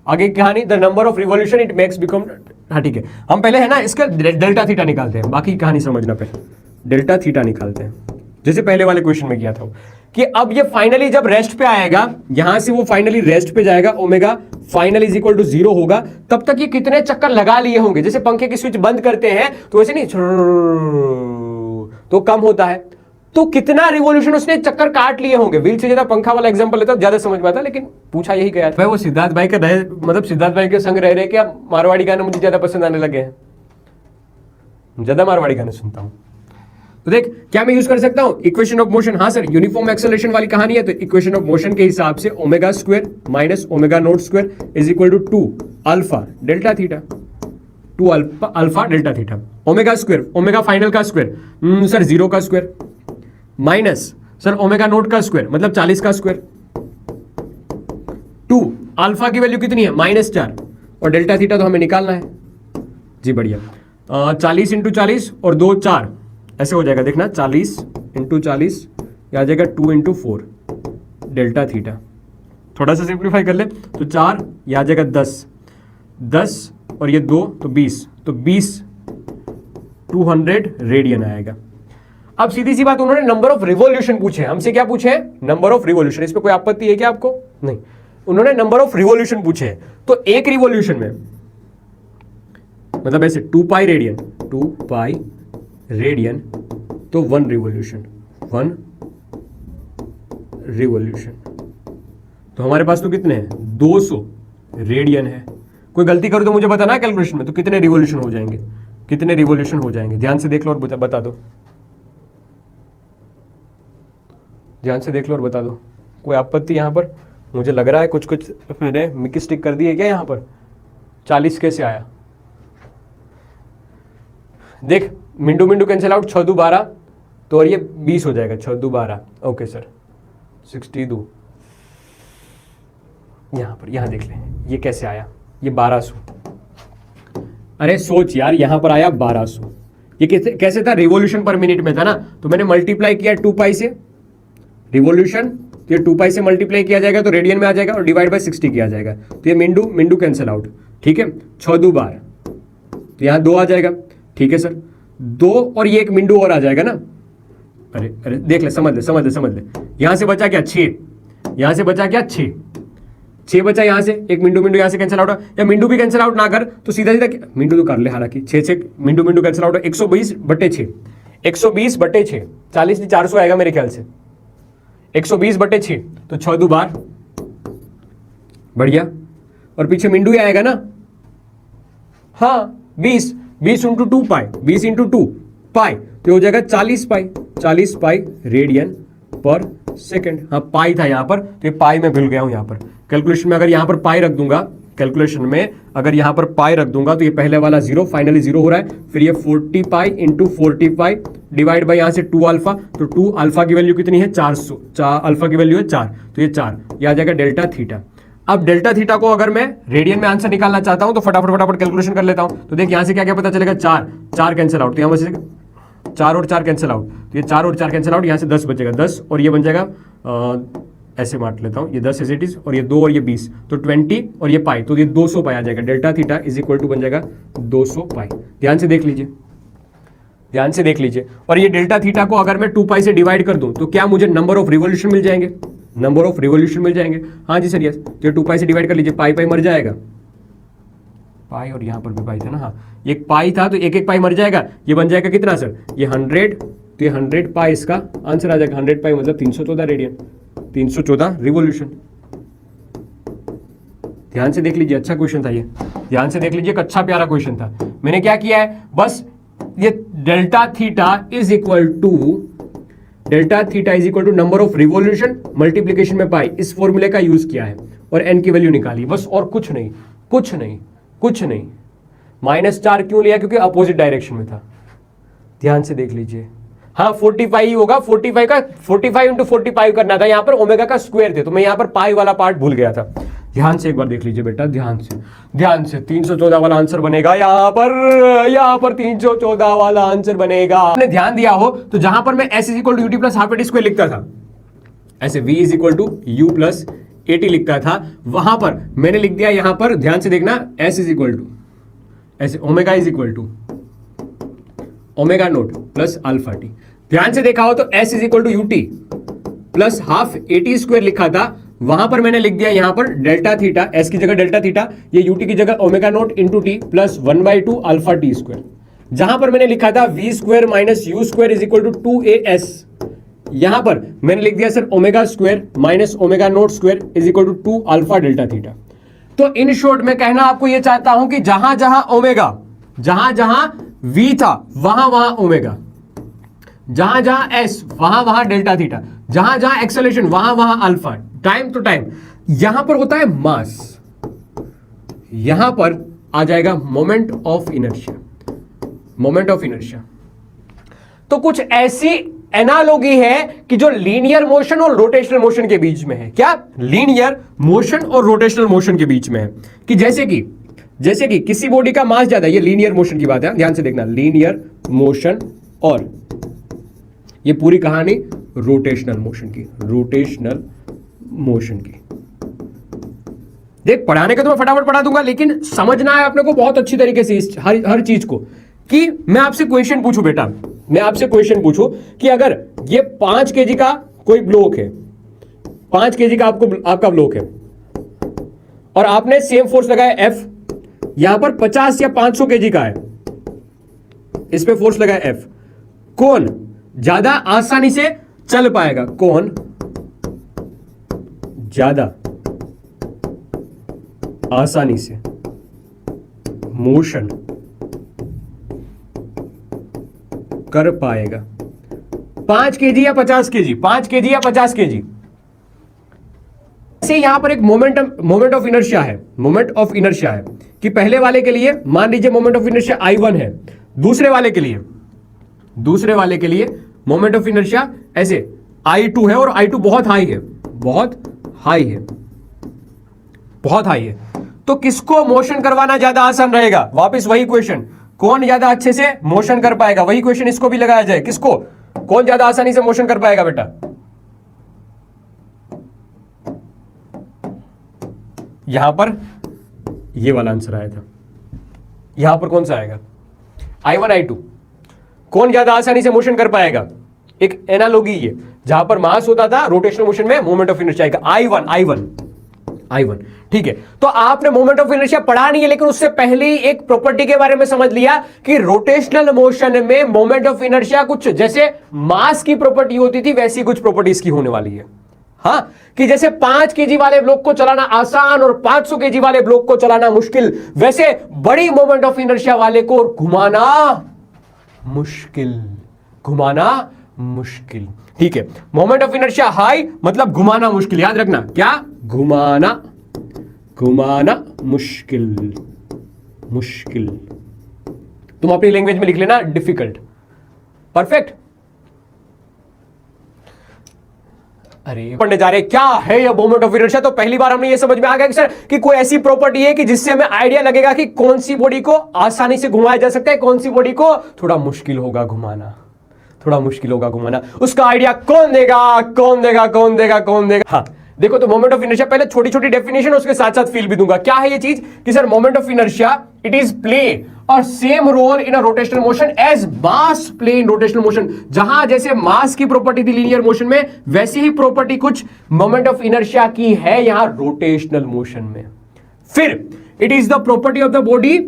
आगे कहानी, the number of revolution it makes become. हाँ ठीक है, हम पहले है ना इसका डेल्टा थीटा निकालते हैं, बाकी कहानी समझना। पहले डेल्टा थीटा निकालते हैं, जैसे पहले वाले क्वेश्चन में किया था कि अब ये फाइनली जब रेस्ट पे आएगा, यहां से वो फाइनली रेस्ट पे जाएगा, omega final is equal to 0 होगा, तब तक ये कितने चक्कर लगा लिए होंगे? जैसे पंखे की स्विच बंद करते हैं तो वैसे नहीं तो कम होता है, तो कितना रिवॉल्यूशन उसने चक्कर काट लिए होंगे। व्हील से ज्यादा पंखा वाला एग्जांपल लेता ज्यादा समझ में आता, लेकिन पूछा यही गया भाई। वो सिद्धार्थ भाई के रहे, मतलब सिद्धार्थ भाई के संग रह रहे कि अब मारवाड़ी गाने मुझे ज्यादा पसंद आने लगे हैं, ज्यादा मारवाड़ी गाने सुनता हूं। तो देख क्या मैं यूज कर सकता हूं, इक्वेशन ऑफ मोशन। हाँ सर, यूनिफॉर्म एक्सेलरेशन वाली कहानी है, तो इक्वेशन ऑफ मोशन के हिसाब से omega square minus omega naught square is equal to 2 alpha delta theta, 2 alpha delta theta. Omega square, omega final का स्क्वायर सर 0 का square, minus sir omega naught का स्क्वायर मतलब 40 का स्क्वायर। 2 अल्फा की value कितनी है? -4, और डेल्टा थीटा तो हमें निकालना है जी, बढ़िया। 40 इंटू 40 और 2 4 ऐसे हो जाएगा, देखना 40 इंटू 40 आ जाएगा 2 इंटू 4 डेल्टा थीटा। थोड़ा सा सिंप्लीफाई कर ले तो 4 ये आ जाएगा 10 और ये 2 तो 20, तो 200 रेडियन आएगा। अब सीधी सी बात, उन्होंने नंबर ऑफ रिवॉल्यूशन पूछे, हमसे क्या पूछे हैं? Number of revolution. इस पे कोई आपत्ति है क्या आपको? नहीं, उन्होंने नंबर ऑफ रिवॉल्यूशन पूछे हैं। तो एक रिवॉल्यूशन में मतलब ऐसे 2 पाई रेडियन तो 1 रिवॉल्यूशन। तो हमारे पास तो कितने हैं? 200 रेडियन है। कोई गलती करो तो मुझे बताना कैलकुलेशन में, तो कितने रिवॉल्यूशन हो जाएंगे, कितने रिवॉल्यूशन हो जाएंगे? ध्यान से देख लो और बता दो, ध्यान से देख लो और बता दो। कोई आपत्ति यहां पर? मुझे लग रहा है कुछ मैंने मिस्टेक कर दी है क्या यहां पर। 40 कैसे आया? देख मिंटू कैंसिल आउट, 6 2 12 तो और ये 20 हो जाएगा, 6 2 12। ओके सर, 62 यहां देख लें ये कैसे आया, ये 1200। अरे सोच यार, यहां पर आया 1200। ये कैसे था? रिवॉल्यूशन पर मिनट में था ना, तो मैंने मल्टीप्लाई किया 2 पाई से रिवॉल्यूशन, तो ये 2 पाई से मल्टीप्लाई किया जाएगा तो रेडियन में आ जाएगा, और डिवाइड बाय 60 किया जाएगा, तो ये मिंटू कैंसिल आउट। ठीक है, 6 2 12 तो यहाँ 2 आ जाएगा। ठीक है सर, 2 और ये एक मिंटू और आ जाएगा ना। अरे देख ले, समझ ले। यहां से बचा क्या? 6, यहां से बचा क्या? 6 बचा यहाँ से, एक मिंटू यहाँ से कैंसिल आउट, या मिंटू भी कैंसिल आउट ना कर तो सीधा मिंटू तो कर ले, हालांकि 6 मिंटू कैंसिल आउट, 120/6, 120/6 40 400 आएगा मेरे ख्याल से। 120/6 तो 6 दो 12, बढ़िया। और पीछे मिंडू ही आएगा ना, हाँ 20 इंटू 2 पाई, 20 इंटू 2 पाई, तो हो जाएगा 40 पाई रेडियन पर सेकेंड। हाँ पाई था यहाँ पर, तो ये पाई में भूल गया हूं यहाँ पर। कैलकुलेशन में अगर यहाँ पर पाई रख दूंगा, कैलकुलेशन में अगर यहाँ पर पाई रख दूंगा तो ये पहले वाला 0 फाइनली 0 हो रहा है, फिर ये 40 pi into 40 pi divide by यहाँ से 2 अल्फा, तो 2 अल्फा की वैल्यू कितनी है 400, अल्फा की वैल्यू है 4, तो ये 4, ये आ जाएगा डेल्टा थीटा। अब डेल्टा थीटा को अगर मैं रेडियन में आंसर निकालना चाहता हूं तो फटाफट कैलकुलेशन कर लेता हूं। तो देख यहां से क्या क्या पता चलेगा, 4 कैंसिल आउट, तो यहां से 4 और 4 कैंसिल आउट, तो ये 4 और 4 कैंसिल आउट, यहां से 10 बचेगा, 10 और ये बन जाएगा ऐसे बांट लेता हूं, ये 10 एज इट इज, और ये 2 और ये 20, तो 20 और ये पाई, तो ये 200 पाई आ जाएगा। Delta theta is equal to बन जाएगा 200 पाई। ध्यान से देख लीजिए, ध्यान से देख लीजिए। और ये डेल्टा थीटा को अगर मैं 2 पाई से डिवाइड कर दूं तो क्या मुझे नंबर ऑफ रिवॉल्यूशन मिल जाएंगे, नंबर ऑफ रिवॉल्यूशन मिल जाएंगे। हाँ जी सर यस, तो 2 पाई से डिवाइड कर लीजिए, पाई मर जाएगा, पाई और यहां पर भी पाई था ना, हाँ एक पाई था तो एक पाई मर जाएगा, ये बन जाएगा कितना सर, ये 100, तो ये 100 पाई इसका आंसर आ जाएगा। 100 पाई मतलब 314 रेडियन, 314 रिवॉल्यूशन। ध्यान से देख लीजिए, अच्छा क्वेश्चन था ये, ध्यान से देख लीजिए, एक अच्छा प्यारा क्वेश्चन था। मैंने क्या किया है, बस ये delta theta is equal to number of revolution multiplication में पाई, इस फॉर्मूले का यूज किया है और एन की वैल्यू निकाली, बस और कुछ नहीं। -4 क्यों लिया, क्योंकि अपोजिट डायरेक्शन में था। ध्यान से देख लीजिए, हाँ 45 ही होगा, 45 का 45 इंटू 45 करना था, यहां पर ओमेगा का स्क्वायर थे, तो मैं यहां पर पाई वाला पार्ट भूल गया था। ध्यान से एक बार देख लीजिए बेटा, ध्यान से 314 वाला आंसर बनेगा यहां पर 314 वाला आंसर बनेगा। आपने ध्यान दिया हो तो जहां पर मैं s equal to UT plus half AT square लिखता था, ऐसे v is equal to U plus AT लिखता था, वहां पर मैंने लिख दिया यहां पर, ध्यान से देखना, s इज इक्वल टू ऐसे omega is equal to omega naught plus alpha T. ध्यान से देखा हो तो s is equal to UT plus half AT square लिखा था, वहां पर मैंने लिख दिया यहां पर डेल्टा थीटा, s की जगह डेल्टा थीटा, ये यूटी की जगह omega naught into T plus 1/2 alpha T square. जहां पर मैंने लिखा था V square minus U square is equal to 2as, यहां पर मैंने लिख दिया sir omega square minus omega naught square is equal to 2 alpha delta theta. तो इन शॉर्ट में कहना आपको यह चाहता हूं कि जहां जहां ओमेगा, जहां जहां v था वहां वहां ओमेगा, जहां जहां s वहां वहां डेल्टा थीटा, जहां जहां एक्सेलरेशन वहां वहां अल्फा, टाइम टू टाइम यहां पर होता है मास, यहां पर आ जाएगा moment of inertia, moment of inertia. तो कुछ ऐसी एनालॉजी है कि जो लीनियर मोशन और रोटेशनल मोशन के बीच में है। क्या? लीनियर मोशन और रोटेशनल मोशन के बीच में है। कि जैसे कि किसी बॉडी का मास ज्यादा है, ये लीनियर मोशन की बात है, ध्यान से देखना, लीनियर मोशन और ये पूरी कहानी रोटेशनल मोशन की, रोटेशनल मोशन की। देख पढ़ाने का तो मैं फटाफट पढ़ा दूंगा, लेकिन समझना है अपने को बहुत अच्छी तरीके से हर चीज को। कि मैं आपसे क्वेश्चन पूछूं बेटा, मैं आपसे क्वेश्चन पूछूं कि अगर ये 5 केजी का कोई ब्लॉक है, 5 केजी का आपका ब्लॉक है और आपने सेम फोर्स लगाया F, यहां पर 50 या 500 केजी का है, इस पे फोर्स लगाया F, कौन ज्यादा आसानी से चल पाएगा? कौन ज्यादा आसानी से मोशन कर पाएगा? 5 केजी या 50 केजी, 5 केजी या 50 केजी से यहां पर एक मोमेंट ऑफ इनर्शिया है, मोमेंट ऑफ इनर्शिया है कि पहले वाले के लिए मान लीजिए मोमेंट ऑफ इनर्शिया I1 है, दूसरे वाले के लिए मोमेंट ऑफ इनर्शिया ऐसे I2 है और I2 बहुत हाई है, बहुत हाई है। तो किसको मोशन करवाना ज्यादा आसान रहेगा? वापस वही क्वेश्चन, कौन ज्यादा अच्छे से मोशन कर पाएगा? वही क्वेश्चन इसको भी लगाया जाए, किसको, कौन ज्यादा आसानी से मोशन कर पाएगा बेटा? यहां पर ये वाला आंसर आया था, यहां पर कौन सा आएगा? I1 I2, कौन ज्यादा आसानी से मोशन कर पाएगा? एक एनालॉजी है, जहां पर मास होता था रोटेशनल मोशन में मोमेंट ऑफ इनर्शिया आएगा I1। ठीक है, तो आपने मोमेंट ऑफ इनर्शिया पढ़ा नहीं है, लेकिन उससे पहले ही एक प्रॉपर्टी के बारे में समझ लिया कि रोटेशनल मोशन में मोमेंट ऑफ इनर्शिया कुछ जैसे मास की प्रॉपर्टी होती थी, वैसी कुछ प्रॉपर्टी इसकी होने वाली है। हाँ, कि जैसे 5 केजी वाले ब्लॉक को चलाना आसान और 500 केजी वाले ब्लॉक को चलाना मुश्किल, वैसे बड़ी मोमेंट ऑफ इनर्शिया वाले को घुमाना मुश्किल, घुमाना मुश्किल। ठीक है, मोमेंट ऑफ इनर्शिया हाई मतलब घुमाना मुश्किल, याद रखना, क्या? घुमाना, घुमाना मुश्किल, मुश्किल। तुम अपनी लैंग्वेज में लिख लेना डिफिकल्ट। परफेक्ट। अरे पढ़ने जा रहे क्या है ये मोमेंट ऑफ इनर्शिया? तो पहली बार हमने ये समझ में आ गया कि सर कि कोई ऐसी प्रॉपर्टी है कि जिससे हमें आइडिया लगेगा कि कौन सी बॉडी को आसानी से घुमाया जा सकता है, कौन सी बॉडी को थोड़ा मुश्किल होगा घुमाना, थोड़ा मुश्किल होगा घुमाना। उसका आइडिया कौन देगा? कौन देगा? कौन देगा? कौन देगा? हाँ देखो, तो मोमेंट ऑफ इनर्शिया, पहले छोटी छोटी डेफिनेशन, उसके साथ साथ फील भी दूंगा। क्या है ये चीज कि sir moment of inertia it is play और same role in a rotational motion as mass play in rotational motion. जहां जैसे मास की प्रॉपर्टी थी लीनियर मोशन में, वैसी ही प्रॉपर्टी कुछ मोमेंट ऑफ इनर्शिया की है यहां रोटेशनल मोशन में। फिर it is the property of the body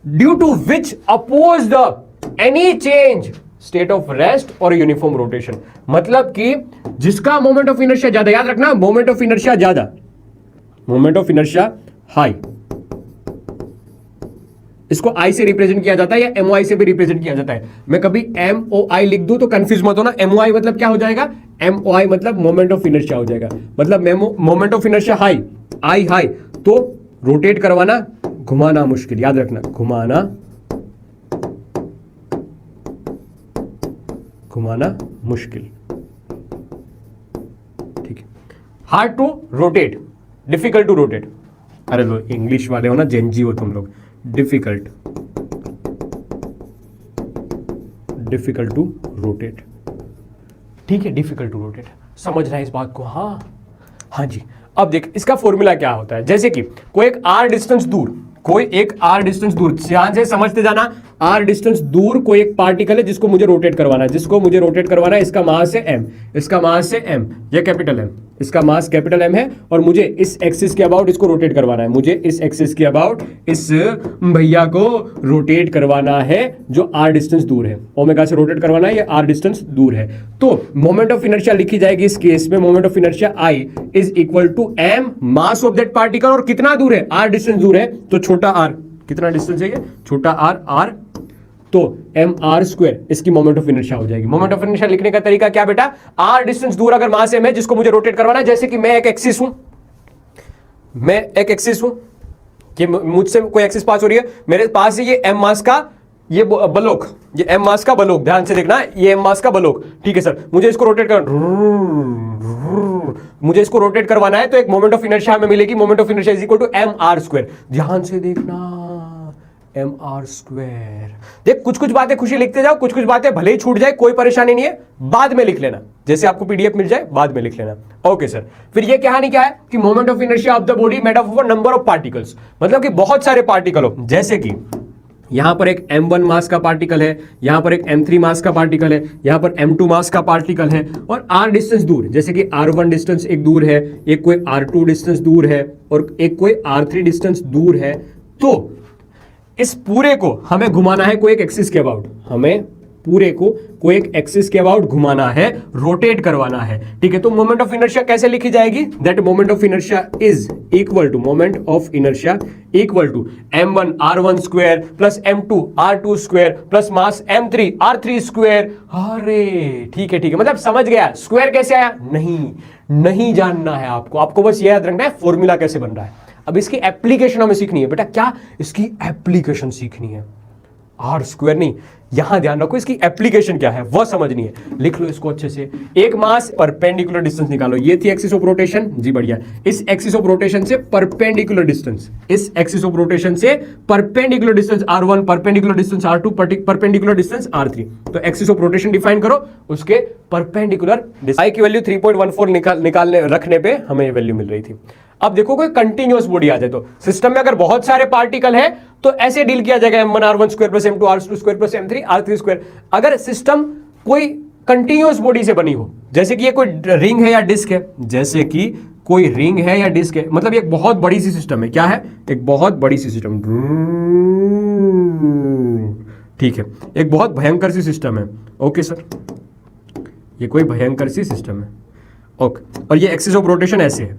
due to which oppose the any change state of rest और यूनिफॉर्म रोटेशन। मतलब कि जिसका मोमेंट ऑफ इनर्शिया ज्यादा, याद रखना मोमेंट ऑफ इनर्शिया ज्यादा, मोमेंट ऑफ इनर्शिया हाई, इसको आई से रिप्रेजेंट किया जाता है या एमओआई से भी रिप्रेजेंट किया जाता है। मैं कभी एमओआई लिख दूं तो कंफ्यूज मत होना। एमओआई मतलब क्या हो जाएगा? एमओआई मतलब मोमेंट ऑफ इनर्शिया हो जाएगा। मतलब moment of inertia high, I high, तो रोटेट करवाना, घुमाना मुश्किल, याद रखना, घुमाना, घुमाना मुश्किल। ठीक है, hard to rotate, difficult to rotate. अरे लो इंग्लिश वाले हो ना, जेनजी हो तुम लोग। Difficult, difficult to rotate. ठीक है, डिफिकल्ट टू रोटेट, समझ रहा है इस बात को? हाँ हाँ जी। अब देख इसका फॉर्मूला क्या होता है। जैसे कि कोई एक आर डिस्टेंस दूर, कोई एक आर डिस्टेंस दूर, ध्यान से समझते जाना, आर डिस्टेंस दूर कोई एक पार्टिकल है जिसको मुझे रोटेट करवाना है, जिसको मुझे रोटेट करवाना है। इसका मास है m, इसका मास है m, ये कैपिटल M, इसका मास कैपिटल M है, और मुझे इस एक्सिस के अबाउट इसको रोटेट करवाना है। मुझे इस एक्सिस के अबाउट इस भैया को रोटेट करवाना है जो आर डिस्टेंस दूर है, ओमेगा से रोटेट करवाना है, ये आर डिस्टेंस दूर है। तो मोमेंट ऑफ इनर्शिया लिखी जाएगी इस केस में, moment of inertia I is equal to m mass of that particle, और कितना दूर है? आर डिस्टेंस दूर है, तो छोटा r, कितना डिस्टेंस है ये? छोटा r, तो एम आर स्क्वायर इसकी मोमेंट ऑफ इनर्शिया हो जाएगी। मोमेंट ऑफ इनर्शिया लिखने का तरीका क्या बेटा? आर डिस्टेंस दूर अगर मास m है जिसको मुझे रोटेट करवाना है, जैसे कि मैं एक एक्सिस हूं, मैं एक एक्सिस हूं, कि मुझसे कोई एक्सिस पास हो रही है, मेरे पास है ये m मास का ये बलोक, ये m मास का बलोक, ध्यान से देखना, ये m मास का बलोक। ठीक है सर, मुझे इसको रोटेट मुझे इसको रोटेट करवाना है, तो एक मोमेंट ऑफ इनर्शिया हमें मिलेगी, moment of inertia is equal to M R square. ध्यान से देखना, एम आर स्क्वायर। देख कुछ कुछ बातें खुशी लिखते जाओ, कुछ कुछ बातें भले ही छूट जाए, कोई परेशानी नहीं है, बाद में लिख लेना, जैसे आपको पीडीएफ मिल जाए बाद में लिख लेना। ओके सर, फिर ये कहानी क्या है कि moment of inertia of the body made up of number of particles, मतलब कि बहुत सारे पार्टिकल हो, जैसे कि यहां पर एक m1 मास का पार्टिकल है, यहां पर एक m3 मास का पार्टिकल है, यहां पर m2 मास का पार्टिकल है, और r डिस्टेंस दूर, जैसे कि r1 डिस्टेंस एक दूर है, एक कोई r2 डिस्टेंस दूर है, और एक कोई r3 डिस्टेंस दूर है। तो इस पूरे को हमें घुमाना है कोई एक एक्सिस के अबाउट, हमें पूरे को कोई एक एक्सिस के अबाउट घुमाना है, रोटेट करवाना है। ठीक है, तो मोमेंट ऑफ इनर्शिया कैसे लिखी जाएगी? That moment of inertia is equal to, moment of inertia equal to m1 r1 square plus m2 r2 square plus mass m3 r3 square. अरे ठीक है, मतलब समझ गया स्क्वायर कैसे आया? नहीं जानना है आपको, आपको बस ये याद रखना है फॉर्मूला कैसे बन रहा है। अब इसकी एप्लीकेशन हमें सीखनी है बेटा। क्या? इसकी एप्लीकेशन सीखनी है, आर स्क्वायर नहीं, यहां ध्यान रखो, इसकी एप्लीकेशन क्या है वह समझनी है। लिख लो इसको अच्छे से। एक मास परपेंडिकुलर डिस्टेंस निकालो, ये थी एक्सिस ऑफ रोटेशन जी, बढ़िया। इस एक्सिस ऑफ रोटेशन से परपेंडिकुलर डिस्टेंस, इस एक्सिस ऑफ रोटेशन से perpendicular distance r1, perpendicular distance r2, perpendicular distance r3। तो एक्सिस ऑफ रोटेशन डिफाइन करो, उसके परपेंडिकुलर I की वैल्यू 3.14 निकालने रखने पे हमें ये वैल्यू मिल रही थी। अब देखो कोई कंटिन्यूअस बॉडी आ जाए, तो सिस्टम में अगर बहुत सारे पार्टिकल है तो ऐसे डील किया जाएगा, m1 r1 square plus m2 r2 square plus m3 r3 square. अगर सिस्टम कोई कंटिन्यूअस बॉडी से बनी हो, जैसे कि ये कोई रिंग है या डिस्क है, जैसे कि कोई रिंग है या डिस्क है, मतलब ये एक बहुत बड़ी सी सिस्टम है। क्या है? एक बहुत बड़ी सी सिस्टम। ठीक है, एक बहुत भयंकर सी सिस्टम है। ओके सर, ये कोई भयंकर सी सिस्टम है। ओके, और ये एक्सिस ऑफ रोटेशन ऐसे है,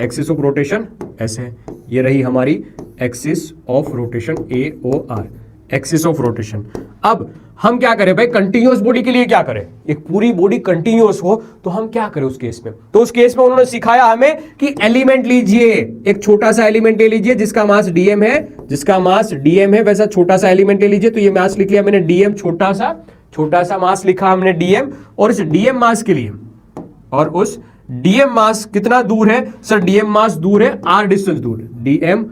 एक्सिस ऑफ रोटेशन ऐसे है, ये रही हमारी axis of rotation AOR, axis of rotation. अब हम क्या करें भाई, कंटिन्यूअस बॉडी के लिए क्या करें, एक पूरी बॉडी कंटिन्यूअस हो तो हम क्या करें उस केस में, तो उस केस में उन्होंने सिखाया हमें कि एलिमेंट लीजिए, एक छोटा सा एलिमेंट ले लीजिए जिसका मास dm है, जिसका मास dm है, वैसा छोटा सा एलिमेंट ले लीजिए। तो ये मास लिख लिया मैंने dm, छोटा सा मास लिखा हमने dm, और इस dm मास के लिए, और उस dm मास कितना दूर है सर, dm मास दूर है, r डिस्टेंस दूर है, dm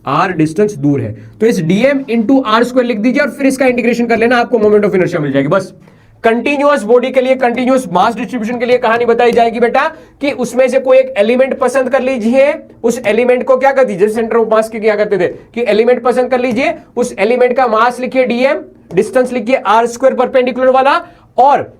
r डिस्टेंस दूर है, तो इस dm इंटू आर स्क्वायर लिख दीजिए और फिर इसका इंटीग्रेशन कर लेना, आपको मोमेंट ऑफ इनर्शिया मिल जाएगी। बस कंटीन्यूअस बॉडी के लिए, कंटीन्यूअस मास डिस्ट्रीब्यूशन के लिए कहानी बताई जाएगी बेटा कि उसमें से कोई एक एलिमेंट पसंद कर लीजिए, उस एलिमेंट को क्या कर दीजिए, सेंटर ऑफ मास की क्या करते थे कि एलिमेंट पसंद कर लीजिए, उस एलिमेंट का मास लिखिए dm, डिस्टेंस लिखिए r स्क्वायर परपेंडिकुलर वाला, और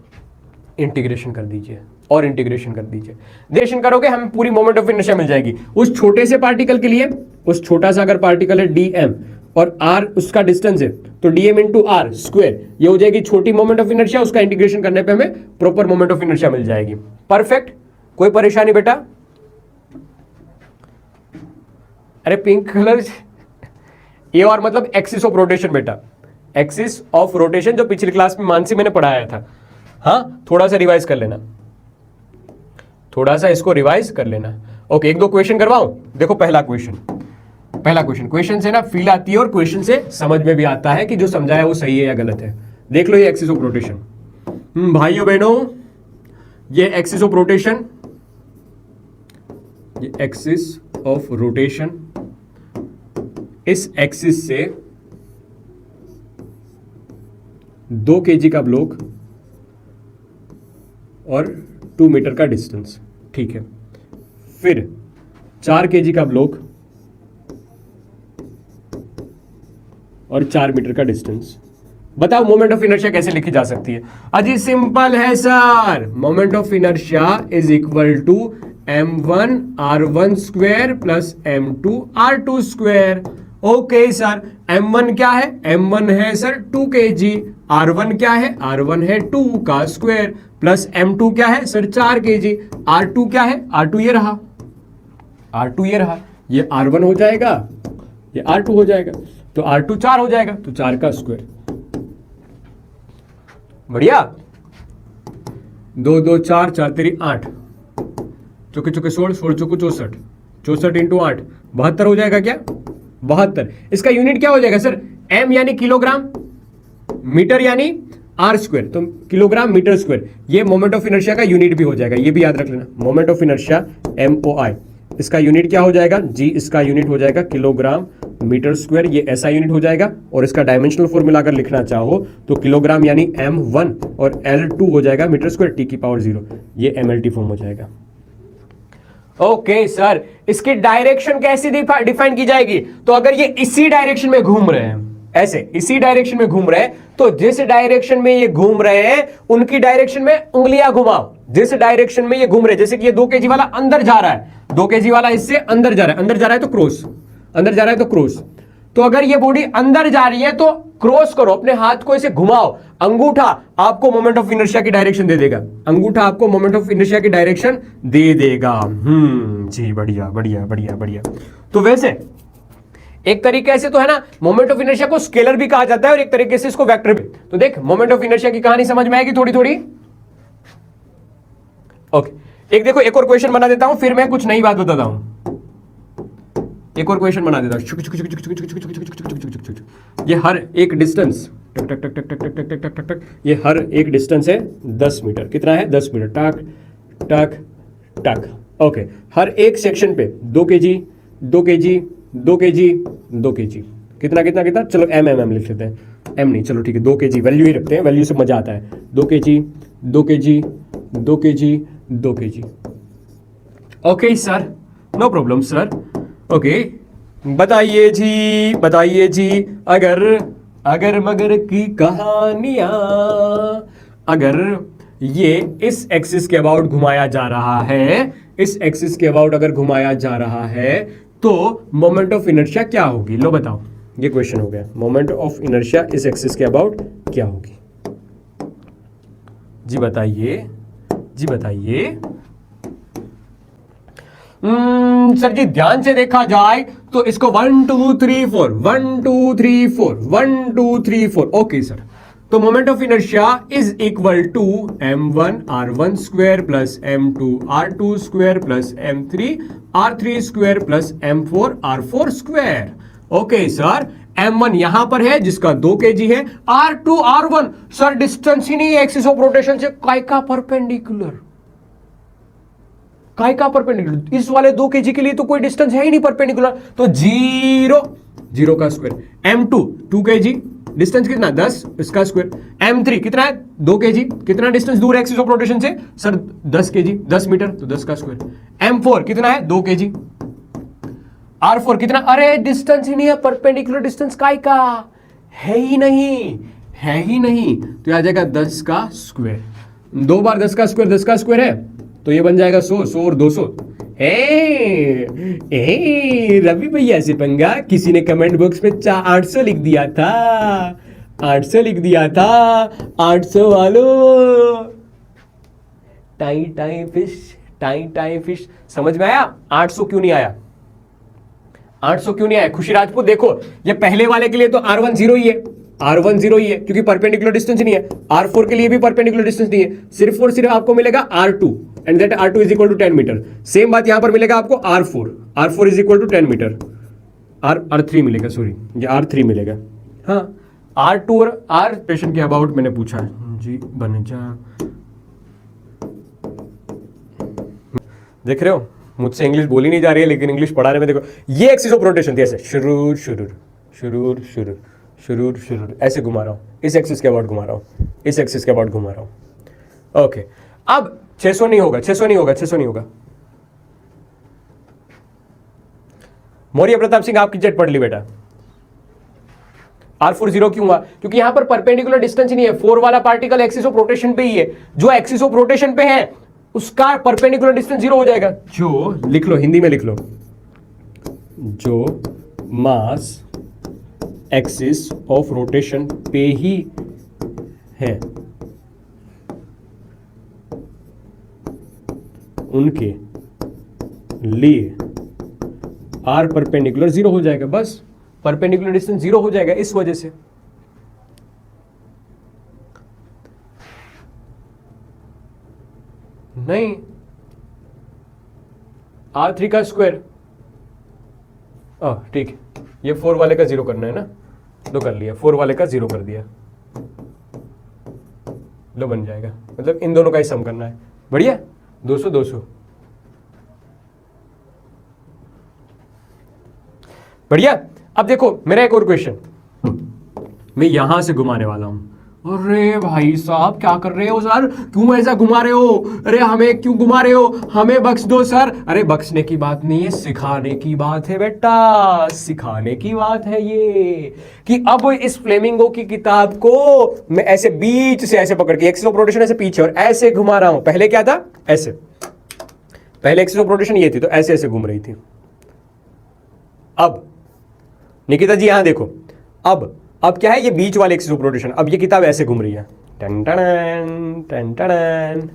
इंटीग्रेशन कर दीजिए, और इंटीग्रेशन कर दीजिए। इंटीग्रेशन करोगे हमें पूरी मोमेंट ऑफ इनर्शिया मिल जाएगी। उस छोटे से पार्टिकल के लिए, उस छोटा सा अगर पार्टिकल है dm और r उसका डिस्टेंस है, तो dm इंटू आर स्क्वायर, ये हो जाएगी छोटी मोमेंट ऑफ इनर्शिया, उसका इंटीग्रेशन करने पे हमें प्रॉपर मोमेंट ऑफ इनर्शिया मिल जाएगी। परफेक्ट, कोई परेशानी बेटा? अरे पिंक कलर ये, और मतलब एक्सिस ऑफ रोटेशन बेटा, एक्सिस ऑफ रोटेशन जो पिछली क्लास में मानसी मैंने पढ़ाया था। हाँ, थोड़ा सा रिवाइज कर लेना, थोड़ा सा इसको रिवाइज कर लेना। ओके, एक दो क्वेश्चन करवाऊं। देखो पहला क्वेश्चन से ना फील आती है और क्वेश्चन से समझ में भी आता है कि जो समझाया वो सही है या गलत है। देख लो ये एक्सिस ऑफ रोटेशन, भाइयों बहनों, ये एक्सिस ऑफ रोटेशन, ये एक्सिस ऑफ रोटेशन, इस एक्सिस से 2 kg का ब्लॉक और 2 मीटर का डिस्टेंस, ठीक है। फिर 4 kg का ब्लॉक और 4 मीटर का डिस्टेंस। बताओ मोमेंट ऑफ इनर्शिया कैसे लिखी जा सकती है? अजी सिंपल है sir, moment of inertia is equal to m1 r1 square plus m2 r2 square. Okay sir, m1 क्या है? m1 है सर 2 kg, r1 क्या है? r1 है 2 का स्क्वायर, प्लस m2 क्या है सर 4 kg, r2 क्या है? r2 ये रहा, r2 ये रहा, ये r1 हो जाएगा, ये r2 हो जाएगा, तो r2 4 हो जाएगा, तो 4 का स्क्वायर। बढ़िया, 2 2 4 4 3 8, चौके चौके 16, 16 चौके 64, 64 इंटू 8 72 हो जाएगा क्या? 72। इसका यूनिट क्या हो जाएगा सर? m यानी किलोग्राम, मीटर यानी आर स्क्वायर, तो किलोग्राम मीटर स्क्वायर, ये मोमेंट ऑफ इनर्शिया का यूनिट भी हो जाएगा, ये भी याद रख लेना। मोमेंट ऑफ इनर्शिया MOI, इसका यूनिट क्या हो जाएगा? G, इसका यूनिट हो जाएगा किलोग्राम मीटर स्क्वायर, ये ऐसा यूनिट हो जाएगा। और इसका डायमेंशनल फॉर्मूला अगर लिखना चाहो तो किलोग्राम यानी M1 और L2 हो जाएगा मीटर स्क्वायर T की पावर 0, ये MLT फॉर्म हो जाएगा। ओके सर, इसकी डायरेक्शन कैसे डिफाइन की जाएगी? तो अगर ये इसी डायरेक्शन में घूम रहे हैं, ऐसे इसी डायरेक्शन में घूम रहे हैं, तो जिस डायरेक्शन में ये घूम रहे हैं उनकी डायरेक्शन में उंगलियां घुमाओ। जिस डायरेक्शन में ये घूम रहे हैं, जैसे कि ये 2 kg वाला अंदर जा रहा है, 2 kg वाला इससे अंदर जा रहा है, अंदर जा रहा है तो क्रॉस, अंदर जा रहा है तो क्रॉस। तो अगर ये बॉडी अंदर जा रही है तो क्रॉस करो, अपने हाथ को ऐसे घुमाओ, अंगूठा आपको मोमेंट ऑफ इनर्शिया की डायरेक्शन दे देगा, अंगूठा आपको मोमेंट ऑफ इनर्शिया की डायरेक्शन दे देगा। जी, बढ़िया बढ़िया बढ़िया बढ़िया। तो वैसे एक तरीके से तो है ना, मोमेंट ऑफ इनर्शिया को स्केलर भी कहा जाता है और एक तरीके से इसको वेक्टर भी। तो देख, मोमेंट ऑफ इनर्शिया की कहानी समझ में आएगी थोड़ी थोड़ी। ओके, एक देखो, एक और क्वेश्चन बना देता हूं, फिर मैं कुछ नई बात बताता हूं। एक और क्वेश्चन बना देता हूं। ये हर एक डिस्टेंस टक टक टक टक टक टक टक टक टक, ये हर एक डिस्टेंस है 10 मीटर। कितना है? 10 मीटर। टक टक टक। ओके, हर एक सेक्शन पे 2 kg 2 kg 2 kg 2 kg, कितना कितना कितना, चलो m लिख लेते हैं, m नहीं, चलो ठीक है, 2 kg वैल्यू ही रखते हैं, वैल्यू से मजा आता है। 2 kg 2 kg 2 kg 2 kg। Okay sir, no problem sir. Okay, बताइए जी, अगर मगर की कहानियां, अगर ये इस एक्सिस के अबाउट घुमाया जा रहा है, इस एक्सिस के अबाउट अगर घुमाया जा रहा है तो मोमेंट ऑफ इनर्शिया क्या होगी? लो बताओ, ये क्वेश्चन हो गया। मोमेंट ऑफ इनर्शिया इस एक्सिस के अबाउट क्या होगी? जी बताइए, जी बताइए। सर जी ध्यान से देखा जाए तो इसको 1 2 3 4 1 2 3 4 1 2 3 4 ओके सर। तो moment of inertia is equal to m1 r1 square plus m2 r2 square plus m3 r3 square plus m4 r4 square. Okay sir, m1 यहां पर है जिसका 2 kg है, r2 r1 सर डिस्टेंस ही नहीं है axis of rotation से, काय का परपेंडिकुलर, काय का परपेंडिकुलर, इस वाले 2 kg के लिए तो कोई डिस्टेंस है ही नहीं परपेंडिकुलर, तो जीरो, जीरो का स्क्वायर। m2 2 kg, डिस्टेंस कितना 10, इसका स्क्वायर। m3 कितना है 2 kg, कितना डिस्टेंस दूर है एक्सिस ऑफ रोटेशन से सर 10 kg 10 मीटर, तो 10 का स्क्वायर। m4 कितना है 2 kg। r4 कितना, अरे डिस्टेंस ही नहीं है परपेंडिकुलर, डिस्टेंस काय का है ही नहीं, है ही नहीं, तो आ जाएगा 10 का स्क्वायर। 2 बार 10 का स्क्वायर 10 का स्क्वायर है, तो ये बन जाएगा 100, 100 और 200। रवि भैया से पंगा, किसी ने कमेंट बॉक्स में 800 लिख दिया था, 800 लिख दिया था, 800 वालों। Tie tie fish, tie tie fish, समझ में आया 800 क्यों नहीं आया, 800 क्यों नहीं आया? खुशी राजपूत देखो, ये पहले वाले के लिए तो R1 0 ही है, R1 0 ही है क्योंकि परपेंडिकुलर डिस्टेंस नहीं है। R4 के लिए भी परपेंडिकुलर डिस्टेंस नहीं है, सिर्फ और सिर्फ आपको मिलेगा R2 and that R2 is equal to 10 metre. Same बात यहां पर मिलेगा आपको R4, R4 is equal to 10 metre, R3 मिलेगा, सॉरी ये R3 मिलेगा। हाँ R2 और R पेशेंट के अबाउट मैंने पूछा है जी, बन जा, देख रहे हो मुझसे इंग्लिश बोली नहीं जा रही है लेकिन इंग्लिश पढ़ाने में देखो, ये एक्सिस ऑफ रोटेशन थी, ऐसे शुरू शुरू शुरू शुरू शुरू शुरू ऐसे घुमा रहा हूं, इस एक्सिस के अबाउट घुमा रहा हूं, इस एक्सिस के अबाउट घुमा रहा हूं। ओके, अब 600 नहीं होगा, 600 नहीं होगा, 600 नहीं होगा। मौर्य प्रताप सिंह आपकी जेट पढ़ ली बेटा। R4 0 क्यों हुआ? क्योंकि यहां पर परपेंडिकुलर डिस्टेंस ही नहीं है, 4 वाला पार्टिकल एक्सिस ऑफ रोटेशन पे ही है, जो एक्सिस ऑफ रोटेशन पे है उसका परपेंडिकुलर डिस्टेंस 0 हो जाएगा। जो लिख लो, हिंदी में लिख लो, जो मास एक्सिस ऑफ रोटेशन पे ही है उनके लिए आर परपेंडिकुलर 0 हो जाएगा, बस परपेंडिकुलर डिस्टेंस 0 हो जाएगा इस वजह से। नहीं, R3 का स्क्वायर, ठीक है, ये 4 वाले का 0 करना है ना, लो कर लिया, 4 वाले का 0 कर दिया, लो बन जाएगा, मतलब इन दोनों का ही सम करना है, बढ़िया 200 200 बढ़िया। अब देखो मेरा एक और क्वेश्चन, मैं यहां से घुमाने वाला हूं। अरे भाई साहब क्या कर रहे हो सर, क्यों ऐसा घुमा रहे हो, अरे हमें क्यों घुमा रहे हो, हमें बख्श दो सर। अरे बख्शने की बात नहीं है, सिखाने की बात है बेटा, सिखाने की बात है ये, कि अब इस फ्लेमिंगो की किताब को मैं ऐसे बीच से ऐसे पकड़ के, एक्सिस ऑफ रोटेशन ऐसे पीछे और ऐसे घुमा रहा हूं। पहले क्या था, ऐसे, पहले एक्सिस ऑफ रोटेशन ये थी तो ऐसे ऐसे घूम रही थी। अब निकिता जी यहां देखो, अब क्या है, ये बीच वाले एक्सिस ऑफ रोटेशन, अब ये किताब ऐसे घूम रही है, टन टन टन टन।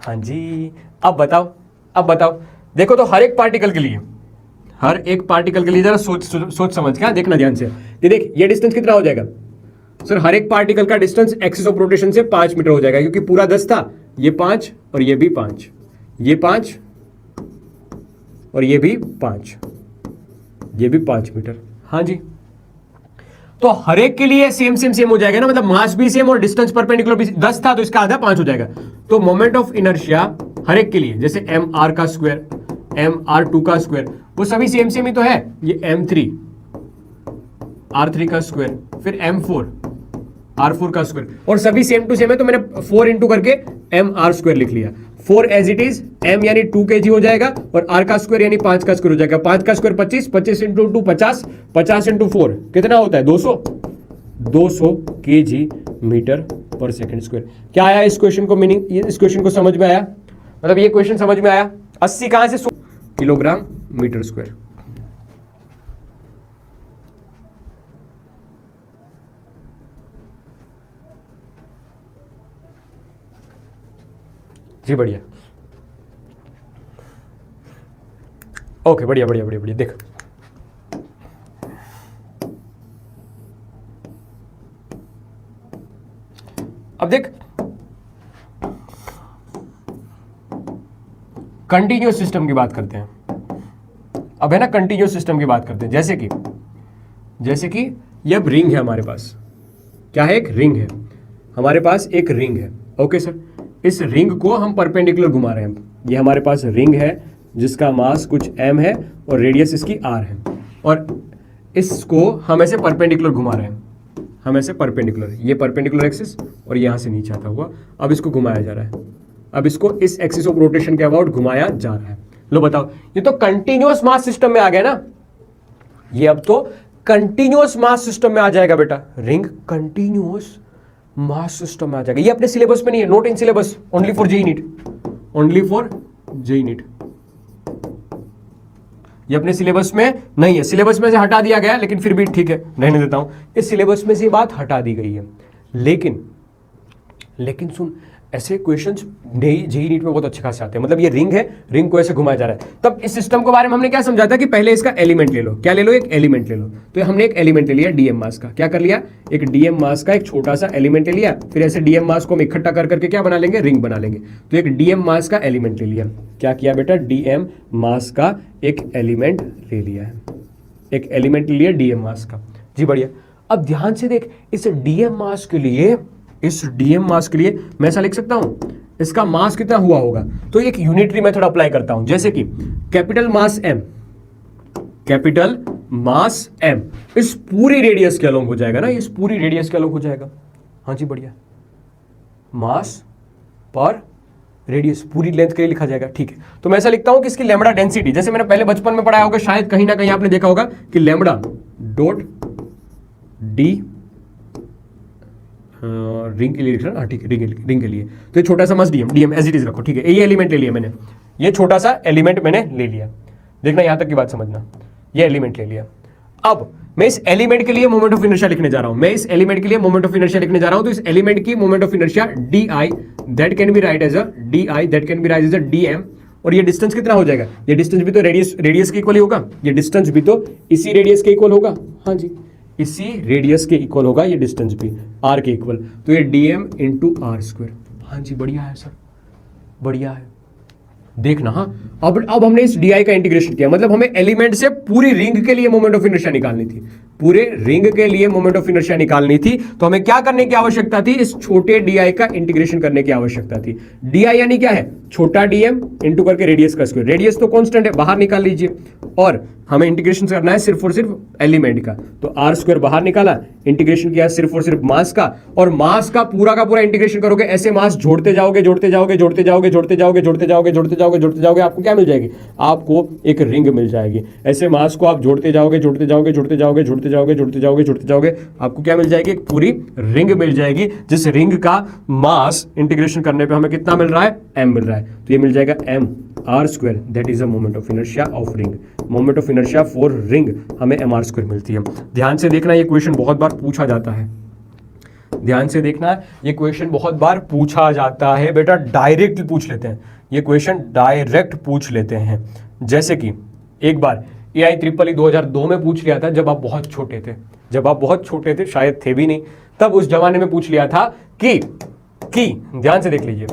हाँ जी, अब बताओ, देखो तो हर एक पार्टिकल के लिए, हर एक पार्टिकल के लिए जरा सोच समझ के देखना ध्यान से। ये देख, ये डिस्टेंस कितना हो जाएगा सर, हर एक पार्टिकल का डिस्टेंस एक्सिस ऑफ रोटेशन से 5 मीटर हो जाएगा, क्योंकि पूरा 10 था, ये 5 और ये भी 5, ये 5 और ये भी 5, ये भी 5 मीटर। हाँ जी, तो हर एक के लिए सेम हो जाएगा ना, मतलब मास भी सेम और डिस्टेंस परपेंडिकुलर भी, 10 था तो इसका आधा 5 हो जाएगा। तो मोमेंट ऑफ इनर्शिया हर एक के लिए, जैसे mr का स्क्वायर, mr2 का स्क्वायर, वो सभी सेम ही तो है, ये m3 r3 का स्क्वायर, फिर m4 r4 का स्क्वायर, और सभी सेम टू सेम है, तो मैंने 4 इंटू करके mr स्क्वायर लिख लिया। 4 एज इट इज, m यानी 2 kg हो जाएगा, और r का स्क्वायर यानी 5 का स्क्वायर हो जाएगा। 5 का स्क्वायर 25, 25 इंटू 2 50, 50 इंटू 4 कितना होता है 200 kg मीटर पर सेकंड स्क्वायर। क्या आया इस क्वेश्चन को मीनिंग, इस क्वेश्चन को समझ में आया, मतलब ये क्वेश्चन समझ में आया। 80 कहां से, किलोग्राम मीटर स्क्वायर। जी बढ़िया, ओके, बढ़िया बढ़िया बढ़िया बढ़िया। देख अब देख, कंटिन्यूअस सिस्टम की बात करते हैं। अब है ना, कंटिन्यूअस सिस्टम की बात करते हैं। जैसे कि ये अब रिंग है हमारे पास। क्या है? एक रिंग है हमारे पास, एक रिंग है। ओके सर, इस रिंग को हम परपेंडिकुलर घुमा रहे हैं। ये हमारे पास रिंग है जिसका मास कुछ m है और रेडियस इसकी r है, और इसको हम ऐसे परपेंडिकुलर घुमा रहे हैं। हम ऐसे परपेंडिकुलर, ये परपेंडिकुलर एक्सिस और यहां से नीचे आता हुआ अब इसको घुमाया जा रहा है। अब इसको इस एक्सिस ऑफ रोटेशन के अबाउट घुमाया जा रहा है। लो बताओ, ये तो कंटिन्यूअस मास सिस्टम में आ गया ना। ये अब तो कंटिन्यूअस मास सिस्टम में आ जाएगा बेटा। रिंग कंटिन्यूअस मास सिस्टम में आ जाएगा। ये अपने सिलेबस में नहीं है, not in syllabus, only for JEE NEET, only for JEE NEET. ये अपने सिलेबस में नहीं है, सिलेबस में से हटा दिया गया, लेकिन फिर भी ठीक है, रहने देता हूं। इस सिलेबस में से ये बात हटा दी गई है। लेकिन सुन, ऐसे क्वेश्चंस जेईई नीट में बहुत अच्छे खासे आते हैं। मतलब ये रिंग है, रिंग को ऐसे घुमाया जा रहा है। तब इस सिस्टम के बारे में हमने क्या समझा था कि पहले इसका एलिमेंट ले लो। क्या ले लो? एक एलिमेंट ले लो। तो हमने एक एलिमेंट ले लिया डीएम मास का। क्या कर लिया? एक डीएम मास का एक छोटा सा एलिमेंट ले लिया। फिर ऐसे डीएम मास को हम इकट्ठा कर करके क्या बना लेंगे? रिंग बना लेंगे। तो एक डीएम मास का एलिमेंट ले लिया। क्या किया बेटा? डीएम मास का एक एलिमेंट ले लिया है। एक एलिमेंट ले लिया डीएम मास का। जी बढ़िया। अब ध्यान से देख, इस डीएम मास के लिए मैं ऐसा लिख सकता हूं, इसका मास कितना हुआ होगा। तो एक यूनिटरी मेथड अप्लाई करता हूं, जैसे कि कैपिटल मास m इस पूरी रेडियस के अलोंग हो जाएगा ना, इस पूरी रेडियस के अलोंग हो जाएगा। हाँ जी बढ़िया। मास पर रेडियस पूरी लेंथ के लिए लिखा जाएगा। ठीक है, तो मैं ऐसा लिखता हूं कि इसकी लैम्बडा डेंसिटी, जैसे मैंने पहले बचपन में पढ़ाया होगा, शायद कहीं ना कहीं आपने देखा होगा कि लैम्बडा डॉट डी रिंग के लिए लिख रहा है। ठीक है, रिंग के लिए तो ये छोटा सा मास डीएम एज इट इज रखो। ठीक है, ये एलिमेंट ले लिया मैंने, ये छोटा सा एलिमेंट मैंने ले लिया। देखना यहां तक की बात समझना, ये एलिमेंट ले लिया। अब मैं इस एलिमेंट के लिए मोमेंट ऑफ इनर्शिया लिखने जा रहा हूं। तो इस एलिमेंट की moment of inertia D I, that can be write as a D I, that can be write as a D M. और ये डिस्टेंस कितना हो जाएगा? ये डिस्टेंस भी तो रेडियस के इक्वल ही होगा। ये डिस्टेंस भी तो इसी रेडियस के इक्वल होगा। हाँ जी, इसी रेडियस के इक्वल होगा ये डिस्टेंस भी, आर के इक्वल। तो ये डीएम इंटू आर स्क्वायर। हाँ जी बढ़िया है सर, बढ़िया है। देखना, हाँ अब हमने इस डी आई का इंटीग्रेशन किया, मतलब हमें एलिमेंट से पूरी रिंग के लिए मोमेंट ऑफ इनर्शिया निकालनी थी। पूरे रिंग के लिए मोमेंट ऑफ इनर्शिया निकालनी थी, तो हमें क्या करने की आवश्यकता थी? इस छोटे डी आई का इंटीग्रेशन करने की आवश्यकता थी। डी आई यानी क्या है? छोटा डीएम इंटू करके रेडियस का स्क्वायर। रेडियस तो कांस्टेंट है, बाहर निकाल लीजिए। और हमें इंटीग्रेशन करना है सिर्फ और सिर्फ एलिमेंट का, तो आर स्क्वायर बाहर निकाला, इंटीग्रेशन किया सिर्फ और सिर्फ मास का। और मास का पूरा इंटीग्रेशन करोगे, ऐसे मास जोड़ते जाओगे, आपको क्या मिल जाएगी? आपको एक रिंग मिल जाएगी। ऐसे मास को आप जोड़ते जाओगे, आपको क्या मिल जाएगी? एक पूरी रिंग मिल जाएगी, जिस रिंग का मास इंटीग्रेशन करने पे हमें कितना मिल रहा है? m मिल रहा है। तो ये मिल जाएगा m r square, that is a moment of inertia of ring. Moment of inertia for ring हमें m r स्क्वायर मिलती है। ध्यान से देखना, ये क्वेश्चन बहुत बार पूछा जाता है। ध्यान से देखना, ये क्वेश्चन बहुत बार पूछा जाता है बेटा। डायरेक्ट पूछ लेते हैं ये क्वेश्चन, डायरेक्ट पूछ लेते हैं। जैसे कि एक बार AIEEE 2002 में पूछ लिया था, जब आप बहुत छोटे थे, शायद थे भी नहीं तब, उस जमाने में पूछ लिया था कि ध्यान से देख लीजिए,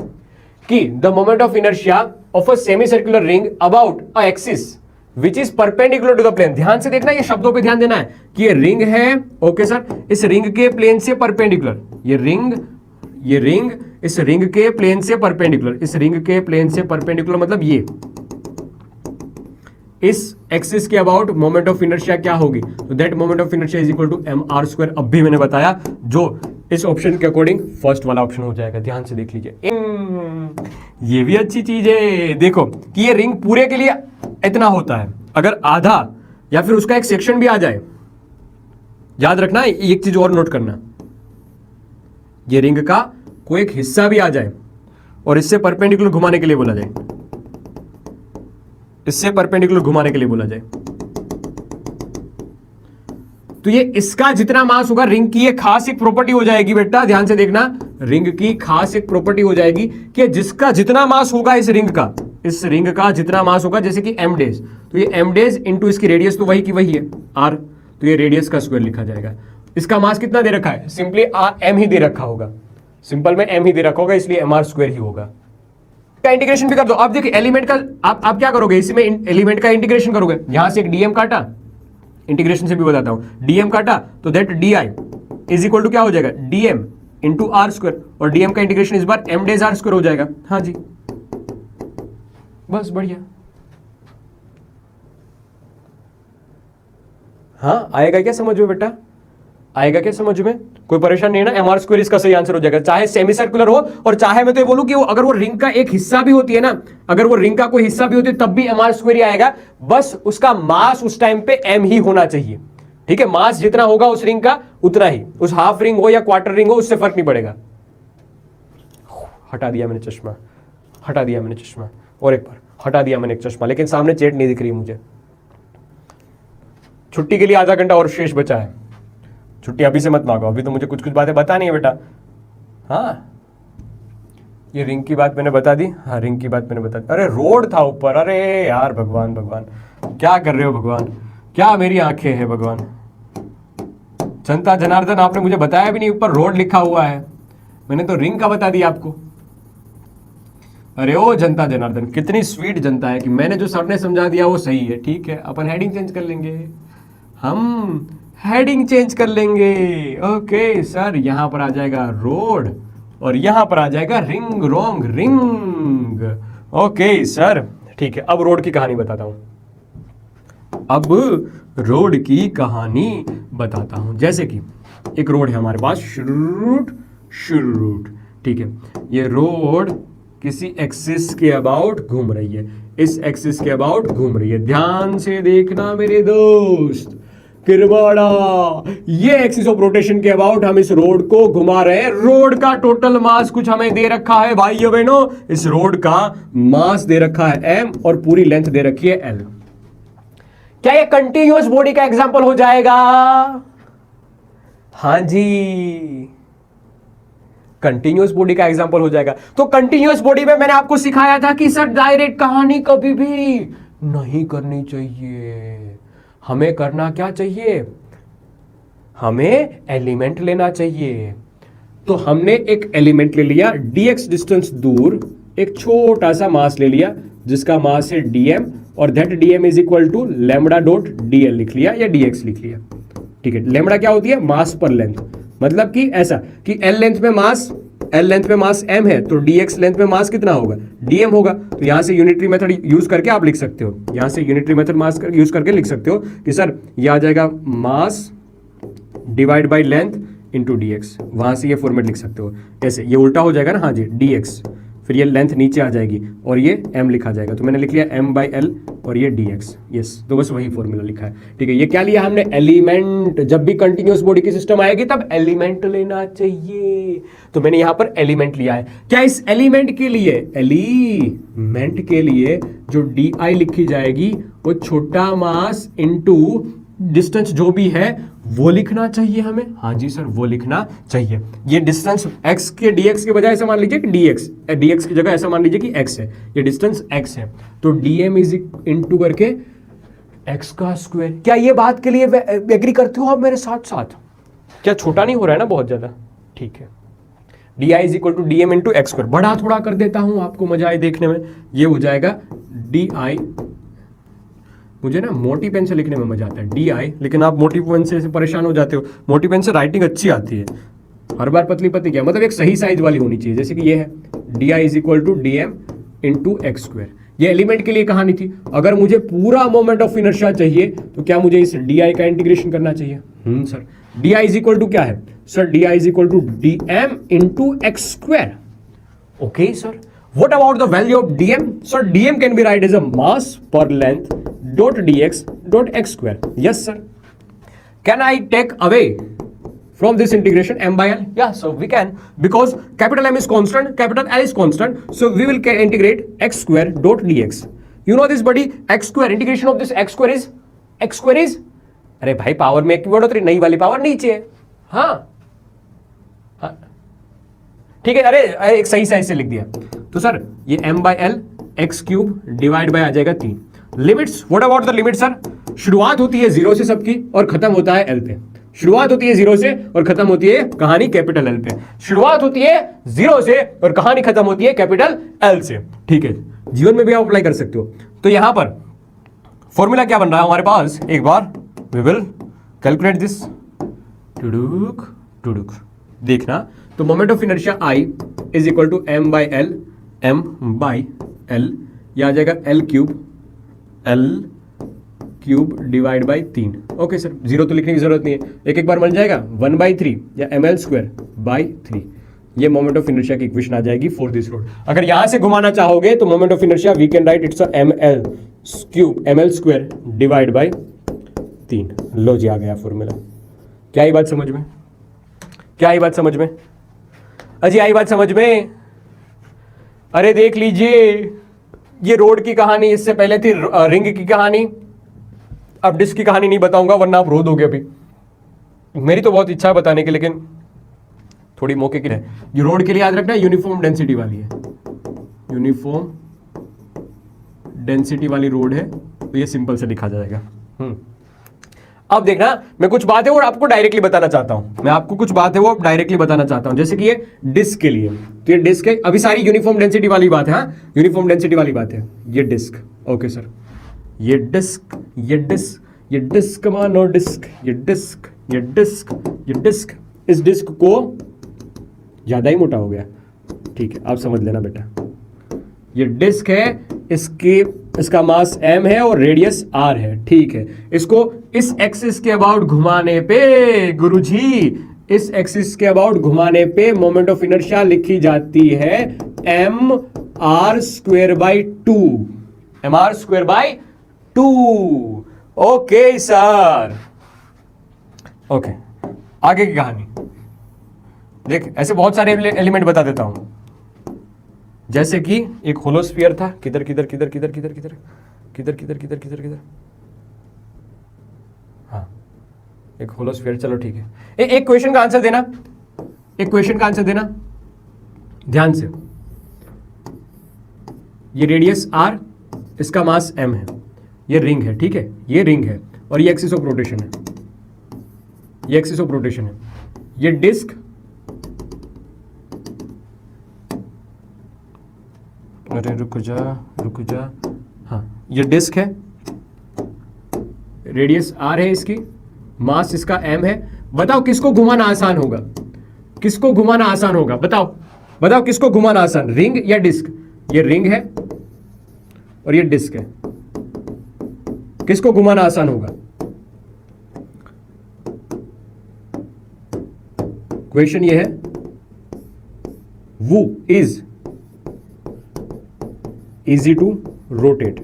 कि the moment of inertia of a semi circular ring about a axis which is perpendicular to the plane. ध्यान से देखना, ये शब्दों पे ध्यान देना है कि ये रिंग है। ओके सर, इस रिंग के प्लेन से परपेंडिकुलर, ये रिंग इस रिंग के प्लेन से परपेंडिकुलर, मतलब ये इस एक्सिस के अबाउट मोमेंट ऑफ इनर्शिया क्या होगी? तो that moment of inertia is equal to mr square. अब भी मैंने बताया, जो इस ऑप्शन के अकॉर्डिंग फर्स्ट वाला ऑप्शन हो जाएगा। ध्यान से देख लीजिए, ये भी अच्छी चीज है। देखो कि ये रिंग पूरे के लिए इतना होता है, अगर आधा या फिर उसका एक सेक्शन भी आ जाए, याद रखना एक चीज और नोट करना, ये रिंग का कोई एक हिस्सा भी आ जाए और इससे परपेंडिकुलर घुमाने के लिए बोला जाए, तो ये इसका जितना मास होगा, रिंग की ये खास एक प्रॉपर्टी हो जाएगी बेटा। ध्यान से देखना, रिंग की खास एक प्रॉपर्टी हो जाएगी कि जिसका जितना मास होगा इस इस रिंग का जितना मास होगा, जैसे कि m डेज, तो ये m डेज इंटू इसकी रेडियस तो वही की वही है r, तो ये रेडियस का स्क्वायर लिखा जाएगा। इसका मास कितना दे रखा है, सिंपली m ही दे रखा होगा, सिंपल में m ही दे रखा होगा, इसलिए mr स्क्वायर ही होगा। का इंटीग्रेशन भी कर दो। आप देखिए एलिमेंट का आप क्या करोगे, इसमें एलिमेंट का इंटीग्रेशन करोगे, यहां से एक dm काटा, इंटीग्रेशन से भी बताता हूं, dm काटा तो that di is equal to क्या हो जाएगा, dm इंटू आर स्क्वायर, और dm का इंटीग्रेशन इस बार m डेज आर स्क्वायर हो जाएगा। हाँ जी, बस बढ़िया। हाँ आएगा क्या समझ में बेटा, आएगा क्या समझ में, कोई परेशान नहीं है ना। mr स्क्वायर इसका सही आंसर हो जाएगा, चाहे सेमी सर्कुलर हो और चाहे मैं तो ये बोलूं कि वो अगर वो रिंग का एक हिस्सा भी होती है ना, अगर वो रिंग का कोई हिस्सा भी होती है तब भी mr स्क्वायर ही आएगा, बस उसका मास उस टाइम पे m ही होना चाहिए। ठीक है, मास जितना होगा उस रिंग का उतना ही, उस हाफ रिंग हो या क्वार्टर रिंग हो उससे फर्क नहीं पड़ेगा। हटा दिया मैंने चश्मा, हटा दिया मैंने चश्मा, और एक बार हटा दिया मैंने एक चश्मा, लेकिन सामने चेट नहीं दिख रही मुझे। छुट्टी के लिए आधा घंटा और शेष बचा है, छुट्टी अभी से मत मांगो, अभी तो मुझे कुछ कुछ बातें बतानी है बेटा। हाँ ये रिंग की बात मैंने बता दी, हाँ रिंग की बात मैंने बता दी। अरे रोड था ऊपर, अरे यार भगवान भगवान क्या कर रहे हो भगवान, क्या मेरी आंखें हैं भगवान। जनता जनार्दन आपने मुझे बताया भी नहीं, ऊपर रोड लिखा हुआ है, मैंने तो रिंग का बता दिया आपको। अरे ओ जनता जनार्दन, कितनी स्वीट जनता है कि मैंने जो सर ने समझा दिया वो सही है। ठीक है, अपन हेडिंग चेंज कर लेंगे, हम हेडिंग चेंज कर लेंगे। ओके सर, यहां पर आ जाएगा रोड और यहां पर आ जाएगा रिंग रोंग रिंग। ओके सर ठीक है, अब रोड की कहानी बताता हूं, अब रोड की कहानी बताता हूं। जैसे कि एक रोड है हमारे पास, शुरू, ठीक है, ये रोड किसी एक्सिस के अबाउट घूम रही है, इस एक्सिस के अबाउट घूम रही है। ध्यान से देखना मेरे दोस्त, किरवाड़ा, ये एक्सिस ऑफ रोटेशन के अबाउट हम इस रोड को घुमा रहे हैं। रोड का टोटल मास कुछ हमें दे रखा है भाइयों बहनों, इस रोड का मास दे रखा है m और पूरी लेंथ दे रखी है l। क्या ये कंटिन्यूअस बॉडी का एग्जांपल हो जाएगा? हां जी, कंटिन्यूअस बॉडी का एग्जांपल हो जाएगा। तो कंटिन्यूअस बॉडी में मैंने आपको सिखाया था कि सर डायरेक्ट कहानी कभी भी नहीं करनी चाहिए, हमें करना क्या चाहिए, हमें एलिमेंट लेना चाहिए। तो हमने एक एलिमेंट ले लिया, dx डिस्टेंस दूर एक छोटा सा मास ले लिया जिसका मास है dm, और that dm is equal to lambda dot dl लिख लिया या dx लिख लिया। ठीक है, लैम्बडा क्या होती है, मास पर लेंथ, मतलब कि ऐसा कि l लेंथ में मास m है तो dx लेंथ में मास कितना होगा, dm होगा। तो यहां से यूनिटरी मेथड यूज करके आप लिख सकते हो, यहां से यूनिटरी मेथड मास यूज करके लिख सकते हो कि सर ये आ जाएगा mass divide by length into dx, वहां से ये फॉर्मेट लिख सकते हो ऐसे, ये उल्टा हो जाएगा ना, हाँ जी dx, फिर ये लेंथ नीचे आ जाएगी और ये m लिखा जाएगा, तो मैंने लिख लिया m बाई l और ये dx, यस, तो बस वही फॉर्मूला लिखा है। ठीक है, ये क्या लिया हमने, एलिमेंट। जब भी कंटिन्यूअस बॉडी की सिस्टम आएगी तब एलिमेंट लेना चाहिए, तो मैंने यहां पर एलिमेंट लिया है। क्या इस एलिमेंट के लिए जो di लिखी जाएगी वो छोटा मास इंटू डिस्टेंस जो भी है वो लिखना चाहिए हमें? हाँ जी सर, वो लिखना चाहिए। ये डिस्टेंस x के dx के बजाय ऐसा मान लीजिए कि dx की जगह ऐसा मान लीजिए कि x है, ये डिस्टेंस x है, तो dm इज इंटू करके x का स्क्वायर। क्या ये बात के लिए एग्री करते हो आप मेरे साथ साथ? क्या छोटा नहीं हो रहा है ना बहुत ज्यादा? ठीक है, di is equal to dm into X square. बड़ा थोड़ा कर देता हूं, आपको मजा आए देखने में। ये हो जाएगा di, मुझे ना मोटी पेन से लिखने में मजा आता है di, लेकिन आप मोटी पेन से परेशान हो जाते हो। मोटी पेन से राइटिंग अच्छी आती है, हर बार पतली पतली क्या मतलब एक सही साइज वाली होनी चाहिए, जैसे कि ये है di is equal to dm into X square. ये एलिमेंट के लिए कहानी थी। अगर मुझे पूरा मोमेंट ऑफ इनर्शिया चाहिए तो क्या मुझे इस di का इंटीग्रेशन करना चाहिए? Sir di is equal to क्या है sir, di is equal to dm into X square. Okay sir, what about the value of dm? Sir, dm can be write as a mass per length dot dx dot x square. Yes sir. Can I take away from this integration m by l? Yeah, so we can, because capital M is constant, capital L is constant, so we will integrate x square dot dx. You know this buddy, x square, integration of this x square is अरे भाई power में एक की बढ़ोतरी, नई वाली power नीचे है। हाँ ठीक है, अरे एक सही साइज से लिख दिया। तो सर ये m by L X cube divide by आ जाएगा 3। Limits, what about the limit sir? शुरुआत होती है 0 से सबकी और खत्म होता है एल पे। शुरुआत होती है 0 से और खत्म होती है कहानी कैपिटल एल पे। शुरुआत होती है 0 से और कहानी खत्म होती है कैपिटल एल से। ठीक है, जीवन में भी आप अप्लाई कर सकते हो। तो यहां पर फॉर्मूला क्या बन रहा है हमारे पास, एक बार वी विल कैलकुलेट दिस। टुडुक टुडुक, देखना। तो moment of inertia I is equal to m by L, m by L, यह आ जाएगा L cube divide by 3। Okay sir, 0 तो लिखने की जरूरत नहीं है, एक एक बार बन जाएगा 1/3 या ml स्क्वायर बाई 3। ये मोमेंट ऑफ इनर्शिया की इक्वेशन आ जाएगी फॉर दिस रोड। अगर यहां से घुमाना चाहोगे तो moment of inertia we can write it's ml square divide by 3। लो जी, आ गया फॉर्मूला। क्या आई बात समझ में? क्या आई बात समझ में? अजी आई बात समझ में? अरे देख लीजिए, ये रोड की कहानी इससे पहले थी रिंग की कहानी। अब डिस्क की कहानी नहीं बताऊंगा वरना आप रो दोगे। अभी मेरी तो बहुत इच्छा है बताने की, लेकिन थोड़ी मौके की है। ये रोड के लिए याद रखना यूनिफॉर्म डेंसिटी वाली है, यूनिफॉर्म डेंसिटी वाली रोड है, तो ये सिंपल से लिखा जाएगा। अब देखना, मैं कुछ बात है वो आपको डायरेक्टली बताना चाहता हूं। मैं आपको कुछ बात है वो डायरेक्टली बताना चाहता हूं। जैसे कि ये डिस्क के लिए, तो ये डिस्क है। अभी सारी यूनिफॉर्म डेंसिटी वाली बात है। हाँ, यूनिफॉर्म डेंसिटी वाली बात है। ये डिस्क, ओके सर, ये डिस्क, ये डिस्क, ये डिस्क मानो डिस्क, ये डिस्क, ये डिस्क, ये डिस्क। इस डिस्क को ज्यादा ही मोटा हो गया, ठीक है, आप समझ लेना बेटा। ये डिस्क है, इसका मास m है और रेडियस r है, ठीक है। इसको इस एक्सिस के अबाउट घुमाने पे, गुरुजी, इस एक्सिस के अबाउट घुमाने पे मोमेंट ऑफ इनर्शिया लिखी जाती है mr square by 2, mr square by 2। Okay sir, okay, आगे की कहानी देख। ऐसे बहुत सारे एलिमेंट बता देता हूं। जैसे कि एक होलोस्फीयर था, किधर किधर किधर किधर किधर किधर किधर किधर किधर किधर किधर, हाँ, एक होलोस्फीयर। चलो ठीक है, एक क्वेश्चन का आंसर देना, एक क्वेश्चन का आंसर देना ध्यान से। ये रेडियस r, इसका मास m है, ये रिंग है, ठीक है, ये रिंग है और ये एक्सिस ऑफ रोटेशन है, ये एक्सिस ऑफ रोटेशन है। ये डिस्क, अरे रुक जा, हाँ, ये डिस्क है, रेडियस r है इसकी, मास इसका m है। बताओ किसको घुमाना आसान होगा? किसको घुमाना आसान होगा? बताओ बताओ, किसको घुमाना आसान, रिंग या डिस्क? ये रिंग है और ये डिस्क है, किसको घुमाना आसान होगा? क्वेश्चन ये है, वो इज इजी टू रोटेट।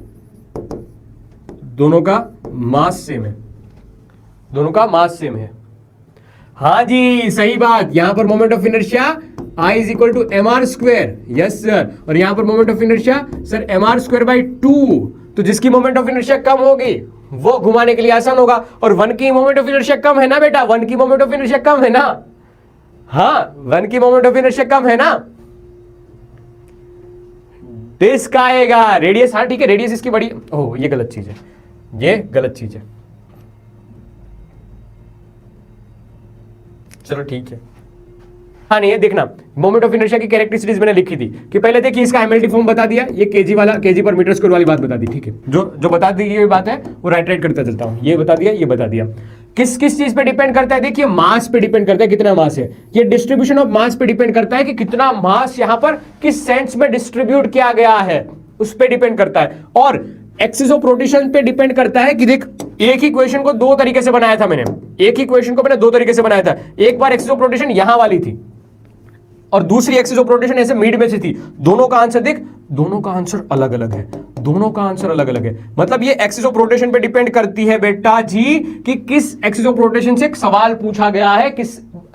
दोनों का मास सेम है, दोनों का मास सेम है। हाँ जी, सही बात। यहां पर moment of inertia I is equal to M R square, yes sir. और यहां पर moment of inertia sir M R square by 2। तो जिसकी मोमेंट ऑफ इनर्शिया कम होगी वो घुमाने के लिए आसान होगा। और 1 की मोमेंट ऑफ इनर्शिया कम है ना बेटा, 1 की मोमेंट ऑफ इनर्शिया कम है ना, हाँ, 1 की मोमेंट ऑफ इनर्शिया कम है ना। डिस्क आएगा, रेडियस, हाँ ठीक है, रेडियस इसकी बड़ी, ओह ये गलत चीज है, ये गलत चीज है। चलो ठीक है, हाँ नहीं है, देखना मोमेंट ऑफ इनर्शिया की कैरेक्टरिस्टिक्स मैंने लिखी थी कि पहले देखिए इसका एमएलटी फॉर्म बता दिया, ये केजी वाला, केजी पर मीटर स्क्वायर वाली बात बता दी, ठीक है। जो बता दी ये बात है वो राइट करता चलता हूं। ये बता दिया, ये बता दिया। किस किस चीज पे डिपेंड करता है? देखिए मास पे डिपेंड करता है, कितना मास है। ये डिस्ट्रीब्यूशन ऑफ मास पे डिपेंड करता है कि कितना मास यहां पर किस सेंस में डिस्ट्रीब्यूट किया गया है, उस पे डिपेंड करता है। और एक्सिस ऑफ रोटेशन पे डिपेंड करता है कि देख, एक ही क्वेश्चन को दो तरीके से बनाया था मैंने, एक ही क्वेश्चन को मैंने दो तरीके से बनाया था। एक बार एक्सिस ऑफ रोटेशन यहां वाली थी और दूसरी एक्सिस ऑफ रोटेशन ऐसे मिड में से थी। दोनों का आंसर देख, दोनों का आंसर अलग अलग है, दोनों का आंसर अलग अलग है। मतलब ये एक्सिस ऑफ रोटेशन पे डिपेंड करती है बेटा जी कि किस एक्सिस ऑफ रोटेशन से सवाल पूछा गया है,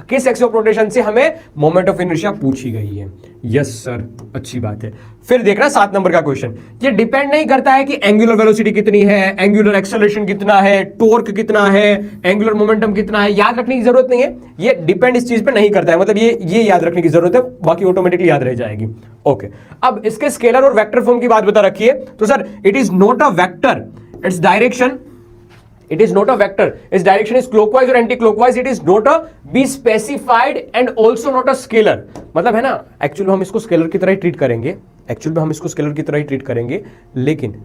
किस एक्सिस ऑफ रोटेशन से हमें मोमेंट ऑफ इनर्शिया पूछी गई है। यस सर, अच्छी बात है। फिर देखना 7 नंबर का क्वेश्चन, ये डिपेंड नहीं करता है कि एंगुलर वेलोसिटी कितनी है, एंगुलर एक्सेलरेशन कितना है, टॉर्क कितना है, एंगुलर मोमेंटम कितना है, याद रखने की जरूरत नहीं है। ये डिपेंड इस चीज पे नहीं करता है, मतलब ये याद रखने की जरूरत है, बाकी ऑटोमेटिकली याद रह जाएगी। ओके, अब इसके स्केलर और वेक्टर फॉर्म की बात बता रखी है, तो sir it is not a vector, its direction, it is not a vector, its direction is clockwise or anti-clockwise, it is not a be specified and also not a scalar। मतलब है ना, actual में हम इसको scalar की तरह ही treat करेंगे, actual में हम इसको स्केलर की तरह ही ट्रीट करेंगे, लेकिन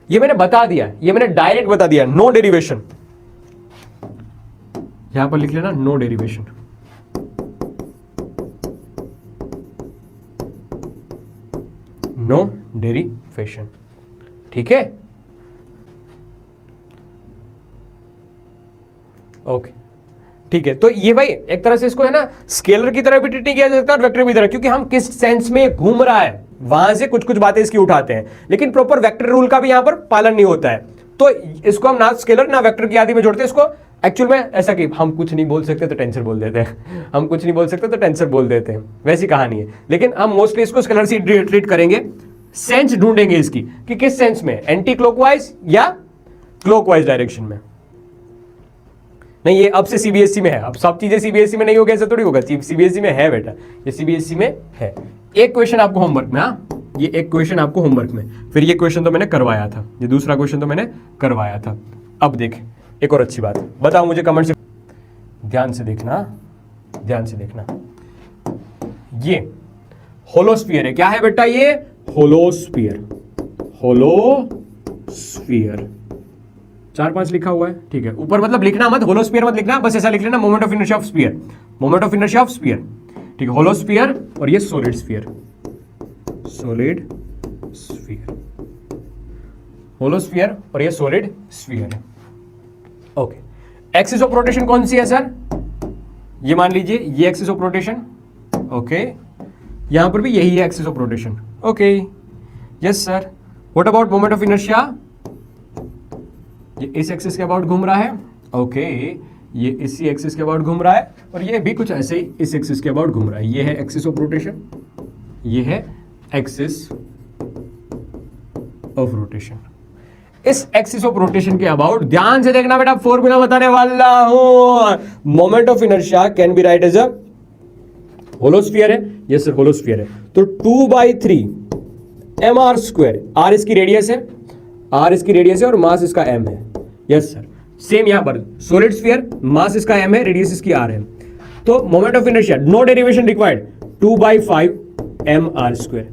ये मैंने बता दिया, ये मैंने डायरेक्ट बता दिया, नो डेरिवेशन, यहां पर लिख लेना नो डेरिवेशन। नो डेरिवेशन, ठीक है, ओके ठीक है। तो ये भाई एक तरह से इसको है ना स्केलर की तरह भी ट्रीट नहीं किया जा सकता और वेक्टर की तरह, क्योंकि हम किस सेंस में घूम रहा है वहां से कुछ कुछ बातें इसकी उठाते हैं, लेकिन प्रॉपर वेक्टर रूल का भी यहां पर पालन नहीं होता है। तो इसको हम ना स्केलर ना वेक्टर की आदि में जोड़ते हैं इसको। एक्चुअल में ऐसा कि हम कुछ नहीं बोल सकते तो टेंसर बोल देते हैं, हम कुछ नहीं बोल सकते तो टेंसर बोल देते हैं, वैसी कहानी है। लेकिन हम मोस्टली इसको स्केलर से ट्रीट करेंगे, सेंस ढूंढेंगे इसकी कि किस सेंस में, एंटी क्लॉकवाइज या क्लॉकवाइज डायरेक्शन में। नहीं, ये अब से सीबीएसई में है, अब सब चीजें सीबीएसई में नहीं होगा ऐसा थोड़ी होगा, सीबीएसई में है बेटा, ये सीबीएसई में है। एक क्वेश्चन आपको होमवर्क में, हाँ ये एक क्वेश्चन आपको होमवर्क में, फिर ये क्वेश्चन तो मैंने करवाया था, ये दूसरा क्वेश्चन तो मैंने करवाया था। अब देख एक और अच्छी बात, बताओ मुझे कमेंट से, ध्यान से देखना, ध्यान से देखना, ये होलोस्फीयर है, क्या है बेटा ये, होलोस्फीयर, होलोस्फीयर 4-5 लिखा हुआ है, ठीक है। ऊपर मतलब लिखना मत, होलोस्फीयर मत लिखना, बस ऐसा लिख लेना moment of inertia of sphere, moment of inertia of sphere, ठीक है। होलोस्फीयर और ये सॉलिड स्फीयर, सॉलिड स्फीयर, होलोस्फीयर और ये सॉलिड स्फीयर है। ओके, एक्सिस ऑफ रोटेशन कौन सी है सर, ये मान लीजिए ये एक्सिस ऑफ रोटेशन, ओके, यहां पर भी यही है axis of rotation, okay, yes sir. What about moment of inertia, ये इस एक्सिस के अबाउट घूम रहा है, ओके, ये इसी एक्सिस के अबाउट घूम रहा है, और ये भी कुछ ऐसे ही इस एक्सिस के अबाउट घूम रहा है। ये है एक्सिस ऑफ रोटेशन, ये है एक्सिस ऑफ रोटेशन। इस एक्सिस ऑफ रोटेशन के अबाउट ध्यान से देखना बेटा, फॉर्मूला बताने वाला हूं। Moment of inertia can be write as a, hollow sphere है, यस सर होलोस्फीयर है, तो 2/3 mr², r इसकी रेडियस है, r इसकी रेडियस है और मास इसका m है, यस सर। सेम यहां पर सॉलिड स्फीयर, मास इसका m है, रेडियस इसकी r है, तो moment of inertia no derivation required, 2/5 mr²।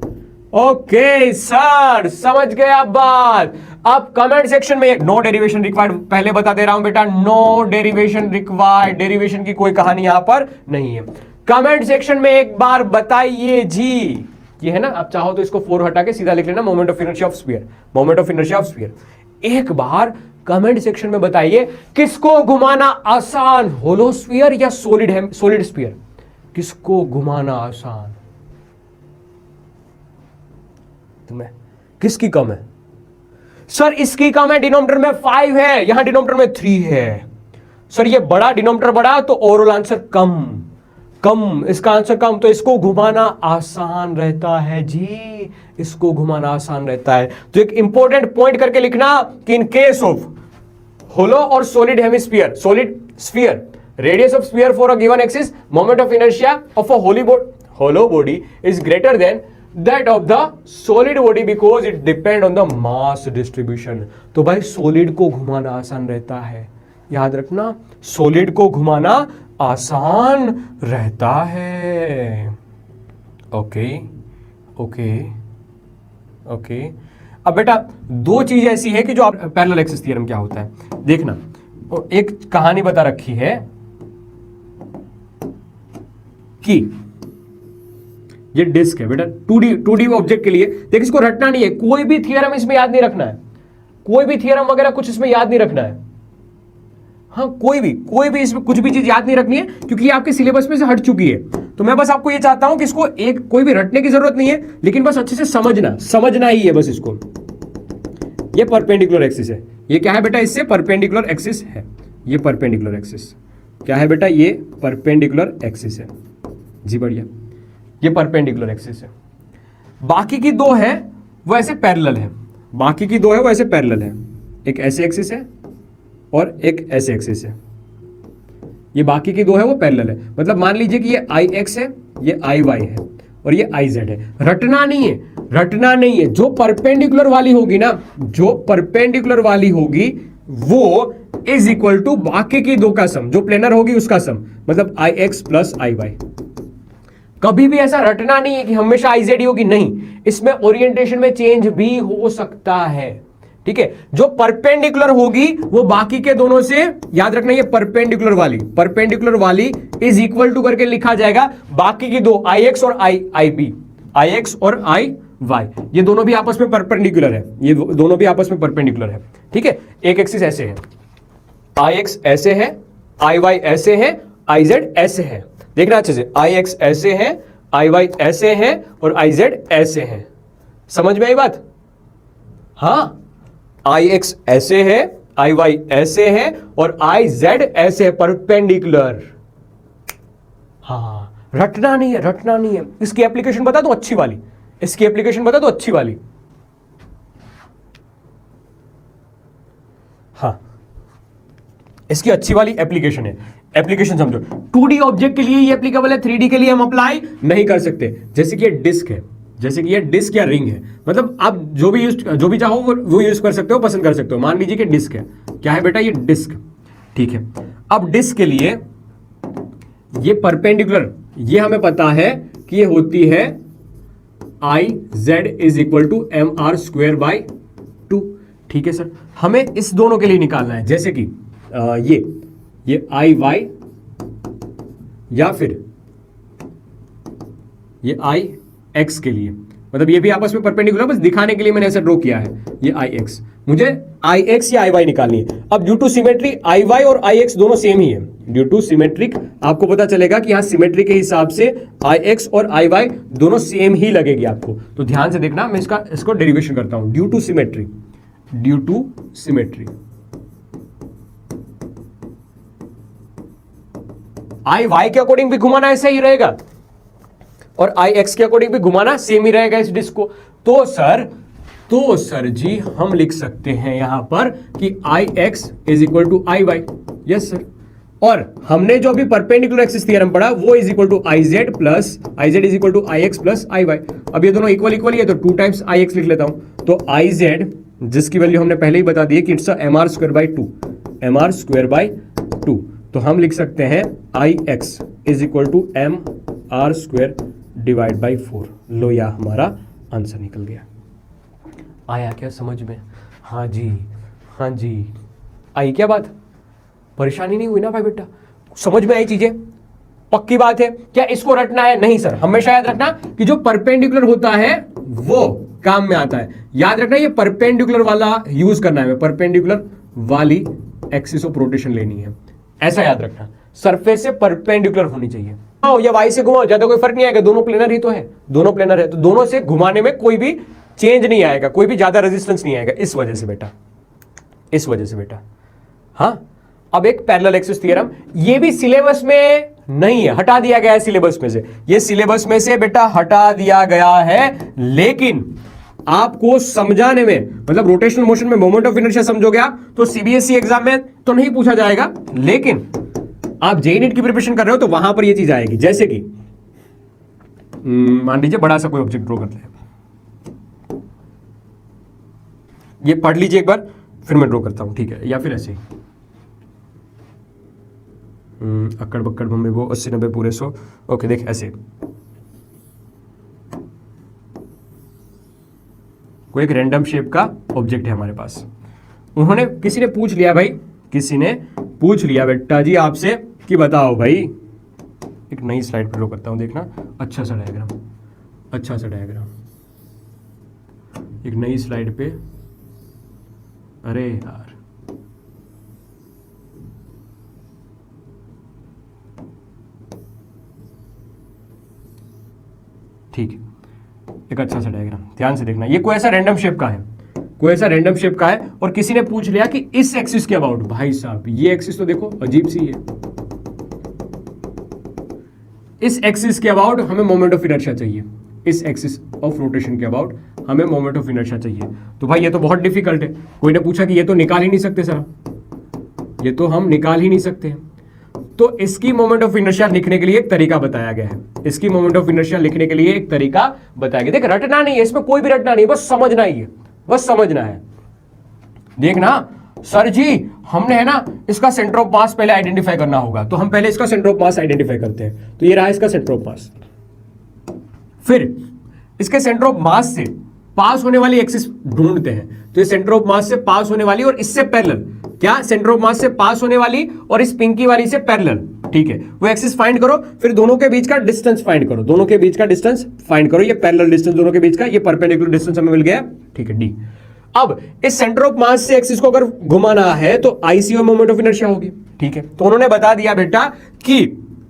Okay sir, समझ गए आप बात। अब कमेंट सेक्शन में नो डेरिवेशन रिक्वायर्ड, पहले बता दे रहा हूं बेटा, नो डेरिवेशन रिक्वायर्ड, डेरिवेशन की कोई कहानी यहां पर नहीं है। कमेंट सेक्शन में एक बार बताइए जी, ये है ना, आप चाहो तो इसको 4 हटा के सीधा लिख लेना moment of inertia of sphere, moment of inertia of sphere. एक बार कमेंट सेक्शन में बताइए किसको घुमाना आसान, होलोस्फीयर या सॉलिड स्फीयर, किसको घुमाना आसान, तुम्हें किसकी कम है सर, इसकी कम है, डिनोमिनेटर में 5 है, यहां डिनोमिनेटर में 3 है सर, ये बड़ा डिनोमिनेटर बड़ा तो ओवरऑल आंसर कम, कम इसका आंसर कम, तो इसको घुमाना आसान रहता है जी, इसको घुमाना आसान रहता है। तो एक इंपॉर्टेंट पॉइंट करके लिखना कि इन केस ऑफ होलो और solid hemisphere, solid sphere, radius of sphere for a given axis, moment of inertia of a hollow body is greater than that of the solid body because it depend on the mass distribution. तो भाई solid को घुमाना आसान रहता है, याद रखना, solid को घुमाना आसान रहता है। ओके ओके ओके, अब बेटा दो चीज ऐसी है कि जो आप पैरेलल एक्सिस थ्योरम क्या होता है देखना, एक कहानी बता रखी है कि ये डिस्क है बेटा 2D ऑब्जेक्ट के लिए, देख इसको रटना नहीं है, कोई भी थ्योरम इसमें याद नहीं रखना है, कोई भी थ्योरम वगैरह कुछ इसमें याद नहीं रखना है, हाँ कोई भी इसमें कुछ भी चीज याद नहीं रखनी है, क्योंकि ये आपके सिलेबस में से हट चुकी है। तो मैं बस आपको ये चाहता हूं कि इसको एक कोई भी रटने की जरूरत नहीं है, लेकिन बस अच्छे से समझना ही है बस इसको। ये परपेंडिकुलर एक्सिस है, ये क्या है बेटा, इससे परपेंडिकुलर एक्सिस है, ये परपेंडिकुलर एक्सिस, क्या है बेटा, ये परपेंडिकुलर एक्सिस है जी, बढ़िया, ये परपेंडिकुलर एक्सिस है। बाकी की दो है वो ऐसे पैरेलल है, बाकी की दो है वो ऐसे पैरेलल है, एक ऐसे एक्सिस है और एक ऐसे एक्सिस है। ये बाकी की दो है वो पैरेलल है, मतलब मान लीजिए कि ये आई एक्स है, ये आई वाई है और ये आई जेड है। रटना नहीं है, रटना नहीं है, जो परपेंडिकुलर वाली होगी ना, जो परपेंडिकुलर वाली होगी वो इज इक्वल टू बाकी की दो का सम, जो प्लेनर होगी उसका सम, मतलब आई एक्स प्लस आई वाई। कभी भी ऐसा रटना नहीं है कि हमेशा आई जेड ही होगी, नहीं, इसमें ओरिएंटेशन में चेंज भी हो सकता है, ठीक है। जो परपेंडिकुलर होगी वो बाकी के दोनों से, याद रखना, ये परपेंडिकुलर वाली इज इक्वल टू करके लिखा जाएगा बाकी की दो, आई एक्स और आई बी, आई एक्स और आई वाई, ये दोनों भी आपस में परपेंडिकुलर है, ये दोनों भी आपस में परपेंडिकुलर है, ठीक है। एक एक्सिस ऐसे है, आई एक्स ऐसे है, आई वाई ऐसे है, आई जेड ऐसे है, देखना अच्छे से, आई एक्स ऐसे है, आई वाई ऐसे है और आई जेड ऐसे है। समझ में आई बात? हाँ, आई एक्स ऐसे है, आई वाई ऐसे है और आई जेड ऐसे है, परपेंडिकुलर। हाँ, रटना नहीं है, रटना नहीं है। इसकी एप्लीकेशन बता दो अच्छी वाली, इसकी एप्लीकेशन बता दो अच्छी वाली। हाँ, इसकी अच्छी वाली एप्लीकेशन है, एप्लीकेशन समझो। 2D ऑब्जेक्ट के लिए ये एप्लीकेबल है, 3D के लिए हम अप्लाई नहीं कर सकते। जैसे कि ये डिस्क है, जैसे कि ये डिस्क या रिंग है, मतलब आप जो भी चाहो वो यूज कर सकते हो, पसंद कर सकते हो। मान लीजिए कि डिस्क है, क्या है बेटा, ये डिस्क, ठीक है। अब डिस्क के लिए ये परपेंडिकुलर, ये हमें पता है कि ये होती है I Z is equal to M R square by 2, ठीक है सर। हमें इस दोनों के लिए निकालना है, जैसे कि ये आई वाई या फिर ये आई एक्स के लिए, मतलब ये भी आपस में परपेंडिकुलर, बस दिखाने के लिए मैंने ऐसा ड्रॉ किया है। ये आई एक्स, मुझे आई एक्स या आई वाई निकालनी है। अब due to symmetry I Y और आई एक्स दोनों सेम ही है, ड्यू टू सिमेट्रिक आपको पता चलेगा कि यहां सिमेट्री के हिसाब से आई एक्स और आई वाई दोनों सेम ही लगेगी आपको। तो ध्यान से देखना, मैं इसको डेरिवेशन करता हूं। Due to symmetry, due to symmetry, I Y के अकॉर्डिंग भी घुमाना ऐसा ही रहेगा और आई एक्स के अकॉर्डिंग भी घुमाना सेम ही रहेगा इस डिस्क को। तो सर जी हम लिख सकते हैं यहां पर कि I X is equal to I Y, yes sir. और हमने जो अभी परपेंडिकुलर एक्सिस थ्योरम पढ़ा वो is equal to I Z plus I Z is equal to I X plus I Y. अब ये दोनों इक्वल ही है तो 2 टाइम्स आई एक्स लिख लेता हूं। तो आई जेड, जिसकी वैल्यू हमने पहले ही बता दी है कि it's M R square by 2, M R square by 2, तो हम लिख सकते हैं I X is equal to M R square divide by 4। लो, या हमारा आंसर निकल गया। आया क्या समझ में? हाँ जी, हाँ जी, आई क्या बात? परेशानी नहीं हुई ना भाई बेटा? समझ में आई चीजें? पक्की बात है। क्या इसको रटना है? नहीं सर, हमेशा याद रखना कि जो परपेंडिकुलर होता है वो काम में आता है। याद रखना ये परपेंडिकुलर वाला यूज करना है, परपेंडिकुलर वाली एक्सिस ऑफ रोटेशन लेनी है, ऐसा याद रखना। सरफेस से परपेंडिकुलर होनी चाहिए। या वाई से घुमाओ, ज्यादा कोई फर्क नहीं आएगा, दोनों प्लेनर ही तो है, दोनों प्लेनर है, तो दोनों से घुमाने में कोई भी चेंज नहीं आएगा, कोई भी ज्यादा रेजिस्टेंस नहीं आएगा, इस वजह से बेटा, इस वजह से बेटा। हाँ, अब एक पैरेलल एक्सिस थ्योरम, ये भी सिलेबस में नहीं है, हटा दिया गया है सिलेबस में से, ये सिलेबस में से बेटा हटा दिया गया है, लेकिन आपको समझाने में, मतलब रोटेशनल मोशन में मोमेंट ऑफ इनर्शिया समझोगे आप तो सीबीएसई एग्जाम में तो नहीं पूछा जाएगा, लेकिन आप जेईई नीट की प्रिपरेशन कर रहे हो तो वहां पर ये चीज आएगी। जैसे कि मान लीजिए बड़ा सा कोई ऑब्जेक्ट ड्रॉ करते हैं, ये पढ़ लीजिए एक बार, फिर मैं ड्रॉ करता हूं, ठीक है? या फिर ऐसे ही अक्कड़ बक्कड़ बम्बे वो 80 90 पूरे 100, ओके, देख ऐसे कोई एक रैंडम शेप का ऑब्जेक्ट है हमारे पास। उन्होंने, किसी ने पूछ लिया भाई, किसी ने पूछ लिया बेटा जी आपसे कि बताओ भाई, एक नई स्लाइड पर ड्रॉ करता हूं, देखना अच्छा सा डायग्राम, अच्छा सा डायग्राम, एक नई स्लाइड पे, अरे यार ठीक है, एक अच्छा सा डायग्राम ध्यान से देखना। ये कोई ऐसा रैंडम शेप का है, कोई ऐसा रैंडम शेप का है, और किसी ने पूछ लिया कि इस एक्सिस के अबाउट, भाई साहब ये एक्सिस तो देखो अजीब सी है, इस एक्सिस के अबाउट हमें मोमेंट ऑफ इनर्शिया चाहिए, इस एक्सिस ऑफ रोटेशन के अबाउट हमें मोमेंट ऑफ इनर्शिया चाहिए। तो भाई ये तो बहुत डिफिकल्ट है, कोई ने पूछा कि ये तो निकाल ही नहीं सकते सर, ये तो हम निकाल ही नहीं सकते। तो इसकी मोमेंट ऑफ इनर्शिया लिखने के लिए एक तरीका बताया गया है, इसकी मोमेंट ऑफ इनर्शिया लिखने के लिए एक तरीका बताया गया। देख रटना नहीं है इसमें, कोई भी रटना नहीं, बस समझना ही है, बस समझना है। देखना सर जी हमने है ना इसका सेंटर ऑफ मास पहले आइडेंटिफाई करना होगा, तो हम पहले इसका सेंटर ऑफ मास आइडेंटिफाई करते हैं। तो ये रहा इसका सेंटर ऑफ मास, फिर इसके सेंटर ऑफ मास से पास होने वाली एक्सिस ढूंढते हैं। तो ये सेंटर ऑफ मास से पास होने वाली और इससे पैरेलल, क्या सेंटर ऑफ मास से पास होने वाली और इस पिंकी वाली से पैरेलल, ठीक है, वो एक्सिस फाइंड करो। फिर दोनों के बीच का डिस्टेंस फाइंड करो, दोनों के बीच का डिस्टेंस फाइंड करो। ये पैरेलल डिस्टेंस दोनों के बीच का, ये परपेंडिकुलर डिस्टेंस हमें मिल गया, ठीक है, डी। अब इस सेंटर ऑफ मास से एक्सिस को अगर घुमाना है तो आईसीओएम मोमेंट ऑफ इनर्शिया होगी, ठीक है। तो उन्होंने बता दिया बेटा कि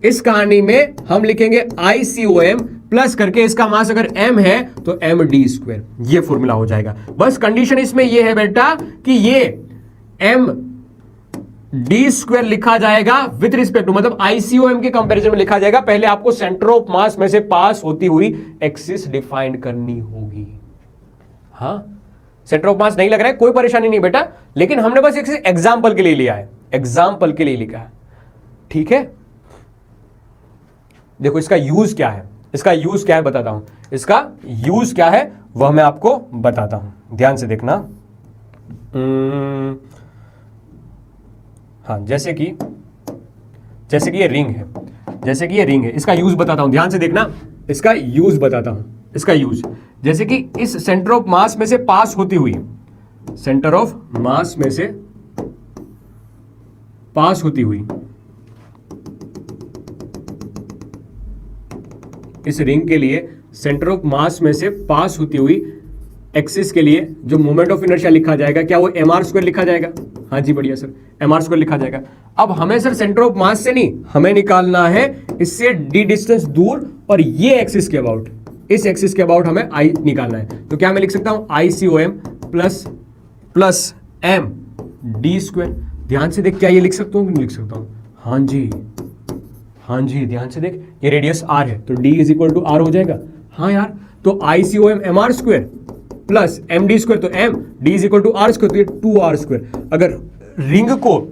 इस कहानी में हम लिखेंगे आईसीओएम प्लस करके इसका मास अगर m है तो एम डी स्क्वायर, ये फॉर्मूला हो जाएगा। बस कंडीशन इसमें ये है बेटा कि ये एम डी स्क्वायर लिखा जाएगा विथ रिस्पेक्ट टू, मतलब आईसीओएम के कंपैरिजन में लिखा जाएगा। पहले आपको सेंटर ऑफ मास में से पास होती हुई एक्सिस डिफाइन करनी होगी। हाँ, सेंटर ऑफ मास नहीं लग रहा है, कोई परेशानी नहीं बेटा, लेकिन हमने बस एक एग्जाम्पल के लिए लिया है, एग्जाम्पल के लिए लिखा है, ठीक है। देखो इसका यूज क्या है, इसका यूज क्या है बताता हूं, इसका यूज क्या है वह मैं आपको बताता हूं, ध्यान से देखना। हाँ, जैसे कि ये रिंग है, जैसे कि ये रिंग है, इसका यूज बताता हूं, ध्यान से देखना, इसका यूज बताता हूं। इसका यूज जैसे कि इस सेंटर ऑफ मास में से पास होती हुई, सेंटर ऑफ मास में से पास होती हुई इस रिंग के लिए सेंटर ऑफ मास में से पास होती हुई एक्सिस के लिए जो मोमेंट ऑफ इनर्शिया लिखा जाएगा, क्या वो एम आर स्क्वायर लिखा जाएगा? हाँ जी बढ़िया सर, एम आर स्क्वायर लिखा जाएगा। अब हमें सर सेंटर ऑफ मास से नहीं, हमें निकालना है इससे डी डिस्टेंस दूर और ये एक्सिस के अबाउट, इस एक्सिस के अबाउट हमें आई निकालना है। तो क्या मैं लिख सकता हूं I C O M plus M D square. ध्यान से देख, क्या ये लिख सकता हूं कि नहीं लिख सकता हूं? हाँ जी, हाँ जी, ध्यान से देख, ये रेडियस आर है तो D is equal to R हो जाएगा। हाँ यार, तो I C O M M R square plus M D square, तो M D is equal to R square, तो ये 2r स्क्वायर। अगर रिंग को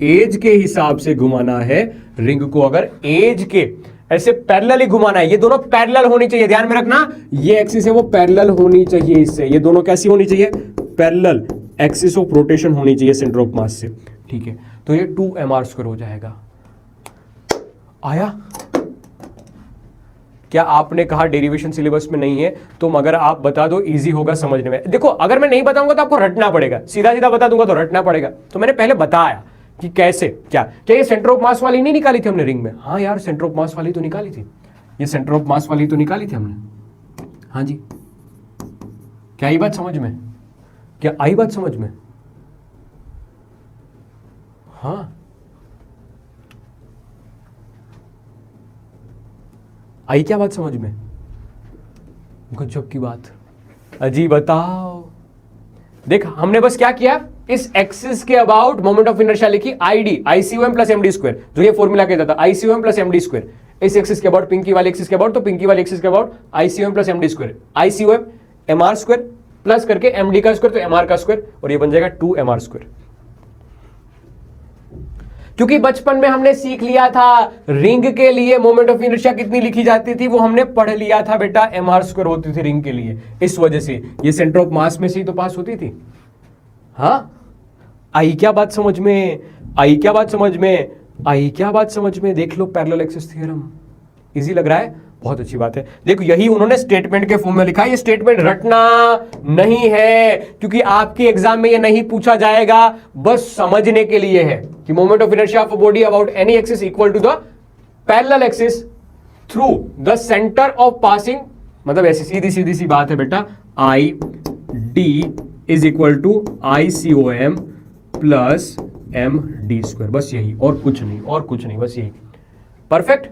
एज के हिसाब से घुमाना है, रिंग को अगर एज के ऐसे पैरेलल ही घुमाना है, ये दोनों पैरेलल होनी चाहिए, ध्यान में रखना, ये एक्सिस है वो पैरेलल होनी चाहिए इससे, ये दोनों कैसी होनी चाहिए? पैरेलल एक्सिस ऑफ रोटेशन होनी चाहिए सेंटर ऑफ मास से, ठीक है। तो ये 2mr स्क्वायर हो जाएगा। आया? क्या आपने कहा डेरिवेशन सिलेबस में नहीं है? तुम अगर आप बता दो इजी होगा समझने में। देखो अगर मैं नहीं बताऊंगा तो आपको रटना पड़ेगा, सीधा सीधा बता दूंगा तो रटना पड़ेगा। तो मैंने पहले बताया कि कैसे, क्या ये सेंटर ऑफ मास वाली नहीं निकाली थी हमने रिंग में? हाँ यार, सेंटर ऑफ मास वाली तो निकाली थी, ये सेंटर ऑफ मास वाली तो निकाली थी हमने। हाँ जी, क्या आई बात समझ में? क्या आई बात समझ में? हाँ, आई क्या बात समझ में? गजब की बात। अजी बताओ, देख हमने बस क्या किया, इस एक्सिस के अबाउट मोमेंट ऑफ इनर्शिया लिखी I D, ICOM plus MD square, जो ये फॉर्मूला कहता था आईसीओएम प्लस एमडी स्क्वायर। इस एक्सिस के अबाउट पिंकी वाले एक्सिस के अबाउट, तो पिंकी वाले एक्सिस के about ICOM plus MD square, ICOM MR square plus करके एमडी का स्क्वायर तो एमआर का स्क्वायर, और ये बन जाएगा 2mr स्क्वायर। क्योंकि बचपन में हमने सीख लिया था रिंग के लिए मोमेंट ऑफ इनर्शिया कितनी लिखी जाती थी, वो हमने पढ़ लिया था बेटा, mr स्क्वायर होती थी रिंग के लिए। इस वजह से ये सेंटर ऑफ मास में से ही तो पास होती थी। हाँ, आई क्या बात समझ में? आई क्या बात समझ में? आई क्या बात समझ में? देख लो पैरेलल एक्सिस थ्योरम, इजी लग रहा है? बहुत अच्छी बात है। देखो यही उन्होंने स्टेटमेंट के फॉर्म में लिखा है, ये स्टेटमेंट रटना नहीं है क्योंकि आपके एग्जाम में ये नहीं पूछा जाएगा, बस समझने के लिए है कि moment of inertia of a body about any axis equal to the parallel axis through the centre of passing, मतलब ऐसी सीधी सीधी सी बात है बेटा, I D is equal to I C O M plus M D square, बस यही, और कुछ नहीं, और कुछ नहीं, बस यही। Perfect,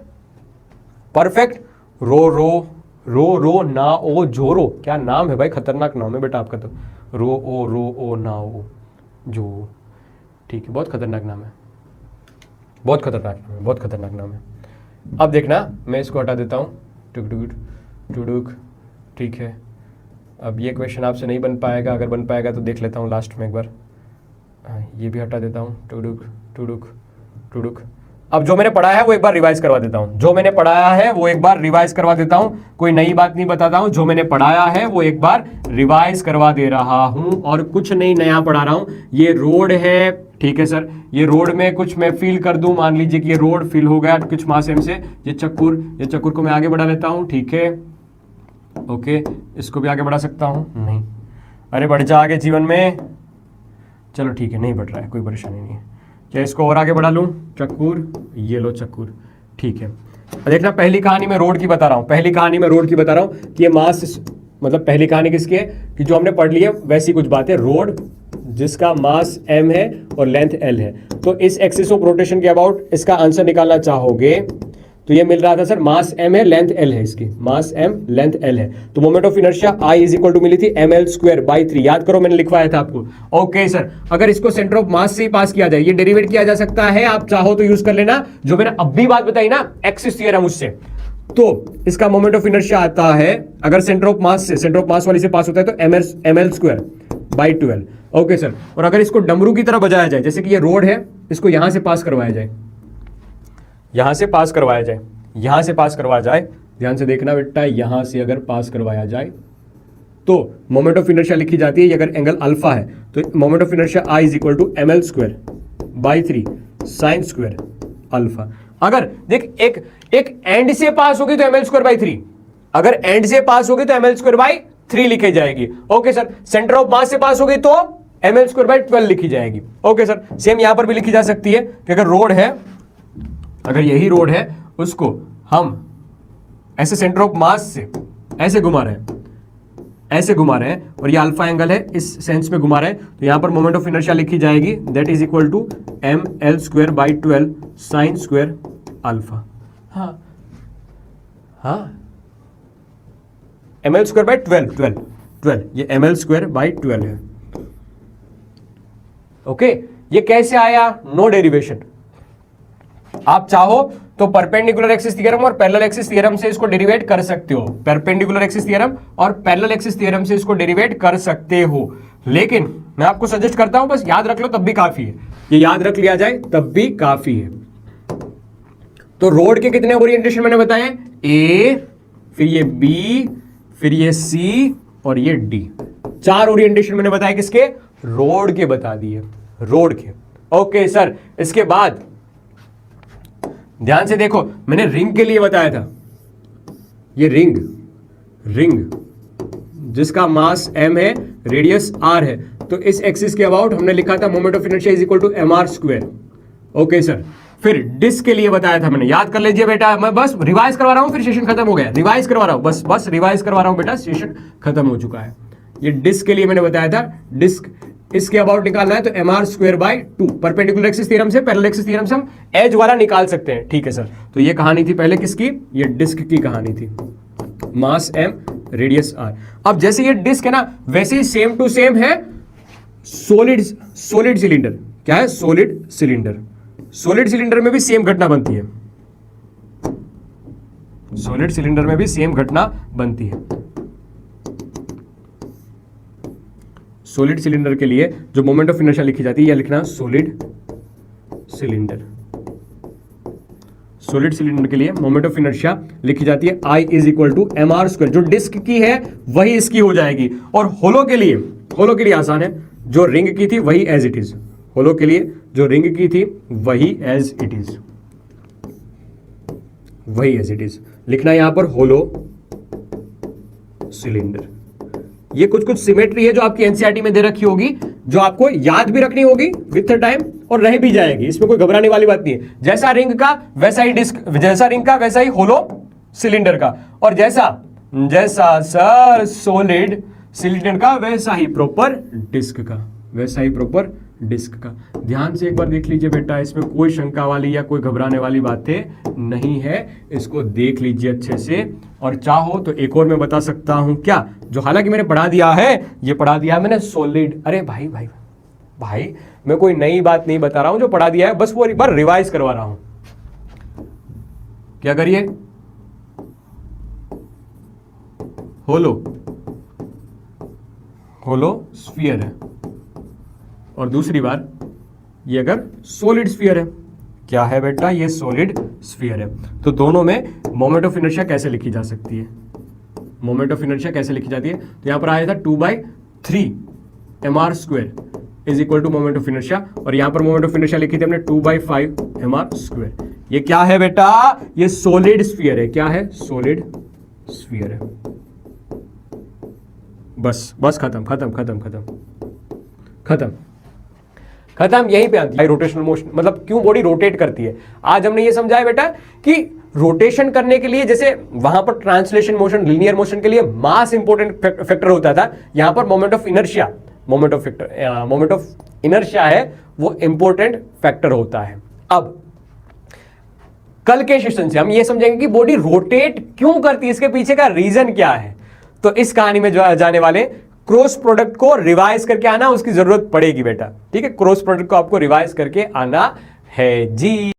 perfect. रो रो रो रो ना ओ जोरो, क्या नाम है भाई, खतरनाक नाम है बेटा आपका तो, रो ओ ना ओ जो, ठीक है, बहुत खतरनाक नाम है, बहुत खतरनाक नाम है, बहुत खतरनाक नाम है। अब देखना मैं इसको हटा देता हूँ, टुडुक, ठीक है। अब ये क्वेश्चन आपसे नहीं बन पाएगा, अगर बन पाएगा तो देख लेता हूँ लास्ट में एक बार। ये भी हटा देता हूँ, टुडुक। अब जो मैंने पढ़ाया है वो एक बार रिवाइज करवा देता हूँ, जो मैंने पढ़ाया है वो एक बार रिवाइज करवा देता हूँ। कोई नई बात नहीं बताता हूँ, जो मैंने पढ़ाया है वो एक बार रिवाइज करवा दे रहा हूँ, और कुछ नहीं नया पढ़ा रहा हूँ। ये रोड है, ठीक है सर, ये रोड में कुछ मैं फील कर दूं, मान लीजिए कि ये रोड फील हो गया कुछ मास एम से। ये चक्कुर को मैं आगे बढ़ा लेता हूँ, ठीक है, ओके। इसको भी आगे बढ़ा सकता हूँ, नहीं, अरे बढ़ जा आगे जीवन में, चलो ठीक है, नहीं बढ़ रहा है, कोई परेशानी नहीं है। क्या इसको और आगे बढ़ा लूँ, चक्कुर, ये लो चक्कुर, ठीक है। देखना पहली कहानी में रोड की बता रहा हूँ, पहली कहानी में रोड की बता रहा हूँ कि ये मास, मतलब पहली कहानी किसकी है कि जो हमने पढ़ ली है वैसी कुछ बात है। रोड जिसका मास m है और लेंथ l है, तो इस एक्सिस ऑफ रोटेशन के अबाउट इसका आंसर निकालना चाहोगे तो ये मिल रहा था सर, मास m है, लेंथ l है, इसकी मास m लेंथ l है, तो moment of inertia I is equal to मिली थी ml²/3। याद करो मैंने लिखवाया था आपको, ओके सर। अगर इसको सेंटर ऑफ मास से ही पास किया जाए, ये डेरिवेट किया जा सकता है, आप चाहो तो यूज कर लेना, जो मैंने अभी बात बताई ना एक्सिस थ्योरम उससे, तो इसका मोमेंट ऑफ इनर्शिया आता है, अगर सेंटर ऑफ मास से, सेंटर ऑफ मास वाली से पास होता है तो ml²/12, ओके सर। और अगर इसको डमरू की तरह बजाया जाए, जैसे कि ये रोड है, इसको यहां से पास करवाया जाए, यहां से पास करवाया जाए, यहां से पास करवाया जाए, ध्यान से देखना बेटा, यहां से अगर पास करवाया जाए तो मोमेंट ऑफ इनर्शिया लिखी जाती है, अगर एंगल अल्फा है तो moment of inertia I is equal to ml²/3 sin² alpha. अगर देख एक एंड से पास होगी तो ml²/3, अगर एंड से पास होगी तो ml²/3 लिखी जाएगी, okay sir. Centre of mass से पास होगी तो ml²/12 लिखी जाएगी, ओके सर। सेम यहां पर भी लिखी जा सकती है कि अगर रोड है, अगर यही रोड है, उसको हम ऐसे सेंटर ऑफ मास से ऐसे घुमा रहे हैं, ऐसे घुमा रहे हैं, और ये अल्फा एंगल है, इस सेंस में घुमा रहे हैं, तो यहां पर मोमेंट ऑफ इनर्शिया लिखी जाएगी, that is equal to ml²/12 sin² alpha. हाँ ml²/12, ये ml²/12 है, ओके। ये कैसे आया, नो डेरिवेशन। आप चाहो तो परपेंडिकुलर एक्सिस थ्योरम और पैरेलल एक्सिस थ्योरम से इसको डेरिवेट कर सकते हो, परपेंडिकुलर एक्सिस थ्योरम और पैरेलल एक्सिस थ्योरम से इसको डेरिवेट कर सकते हो, लेकिन मैं आपको सजेस्ट करता हूं बस याद रख लो तब भी काफी है, ये याद रख लिया जाए तब भी काफी है। तो रोड के कितने ओरिएंटेशन मैंने बताए, ए, फिर ये बी, फिर ये सी और ये डी, 4 ओरिएंटेशन मैंने बताया, किसके, रोड के बता दिए, रोड के, ओके सर। इसके बाद ध्यान से देखो, मैंने रिंग के लिए बताया था, ये रिंग जिसका मास m है, रेडियस r है, तो इस एक्सिस के अबाउट हमने लिखा था moment of inertia is equal to mr², okay sir. फिर डिस्क के लिए बताया था मैंने, याद कर लीजिए बेटा, मैं बस रिवाइज करवा रहा हूं, फिर सेशन खत्म हो गया, रिवाइज करवा रहा हूं, बस रिवाइज करवा रहा हूं बेटा, सेशन खत्म हो चुका है। ये डिस्क के लिए मैंने बताया था, डिस्क इसके अबाउट निकालना है तो mr²/2, परपेंडिकुलर एक्सिस थ्योरम से पैरेलल एक्सिस थ्योरम से हम एज वाला निकाल सकते हैं, ठीक है सर। तो ये कहानी थी पहले किसकी, ये डिस्क की कहानी थी, मास m रेडियस r। अब जैसे ये डिस्क है ना, वैसे ही सेम टू सेम है सॉलिड सिलेंडर। क्या है, सॉलिड सिलेंडर। सॉलिड सिलेंडर में भी सेम घटना बनती है, सॉलिड सिलेंडर में भी सेम घटना बनती है। सॉलिड सिलेंडर के लिए जो मोमेंट ऑफ इनर्शिया लिखी जाती है, यह लिखना सॉलिड सिलेंडर। सॉलिड सिलेंडर के लिए मोमेंट ऑफ इनर्शिया लिखी जाती है I is equal to mr²। जो डिस्क की है वही इसकी हो जाएगी, और होलो के लिए आसान है, जो रिंग की थी वही एज इट इज, होलो के लिए जो रिंग की थी वही एज इट इज, वही एज इट इज लिखना यहां पर, होलो सिलेंडर। ये कुछ सिमेट्री है जो आपकी एनसीईआरटी में दे रखी होगी, जो आपको याद भी रखनी होगी विथ टाइम, और रह भी जाएगी, इसमें कोई घबराने वाली बात नहीं है। जैसा रिंग का वैसा ही डिस्क, जैसा रिंग का वैसा ही होलो सिलेंडर का, और जैसा सर सॉलिड सिलेंडर का वैसा ही प्रॉपर डिस्क का, वैसा ही प्रॉपर डिस्क का। ध्यान से एक बार देख लीजिए बेटा, इसमें कोई शंका वाली या कोई घबराने वाली बातें नहीं है, इसको देख लीजिए अच्छे से। और चाहो तो एक और मैं बता सकता हूं क्या, जो हालांकि मैंने पढ़ा दिया है, ये पढ़ा दिया है मैंने सॉलिड। अरे भाई भाई मैं कोई नई बात नहीं बता रहा हूं, जो पढ़ा दिया है बस वो एक बार रिवाइज करवा रहा हूं। क्या करिए, होलो स्फीयर है, और दूसरी बार ये अगर सॉलिड स्फीयर है। क्या है बेटा, ये सॉलिड स्फीयर है। तो दोनों में मोमेंट ऑफ इनर्शिया कैसे लिखी जा सकती है, मोमेंट ऑफ इनर्शिया कैसे लिखी जाती है? तो यहां पर आया था 2/3 mr² is equal to moment of inertia, और यहां पर मोमेंट ऑफ इनर्शिया लिखी थी हमने 2/5 mr²। ये क्या है बेटा, ये सॉलिड स्फीयर है। क्या है, सॉलिड स्फीयर है। बस खत्म खत्म खत्म खत्म खत्म खत्म, यहीं पे आती है रोटेशनल मोशन, मतलब क्यों बॉडी रोटेट करती है। आज हमने ये समझा है बेटा कि रोटेशन करने के लिए, जैसे वहां पर ट्रांसलेशन मोशन, लीनियर मोशन के लिए मास इंपॉर्टेंट फैक्टर होता था, यहां पर मोमेंट ऑफ इनर्शिया है वो इंपॉर्टेंट फैक्टर होता है। अब कल के सेशन से हम ये समझेंगे कि बॉडी रोटेट क्यों करती है, इसके पीछे का रीजन क्या है। तो इस कहानी में जो जाने वाले क्रॉस प्रोडक्ट को रिवाइज करके आना, उसकी जरूरत पड़ेगी बेटा, ठीक है। क्रॉस प्रोडक्ट को आपको रिवाइज करके आना है जी।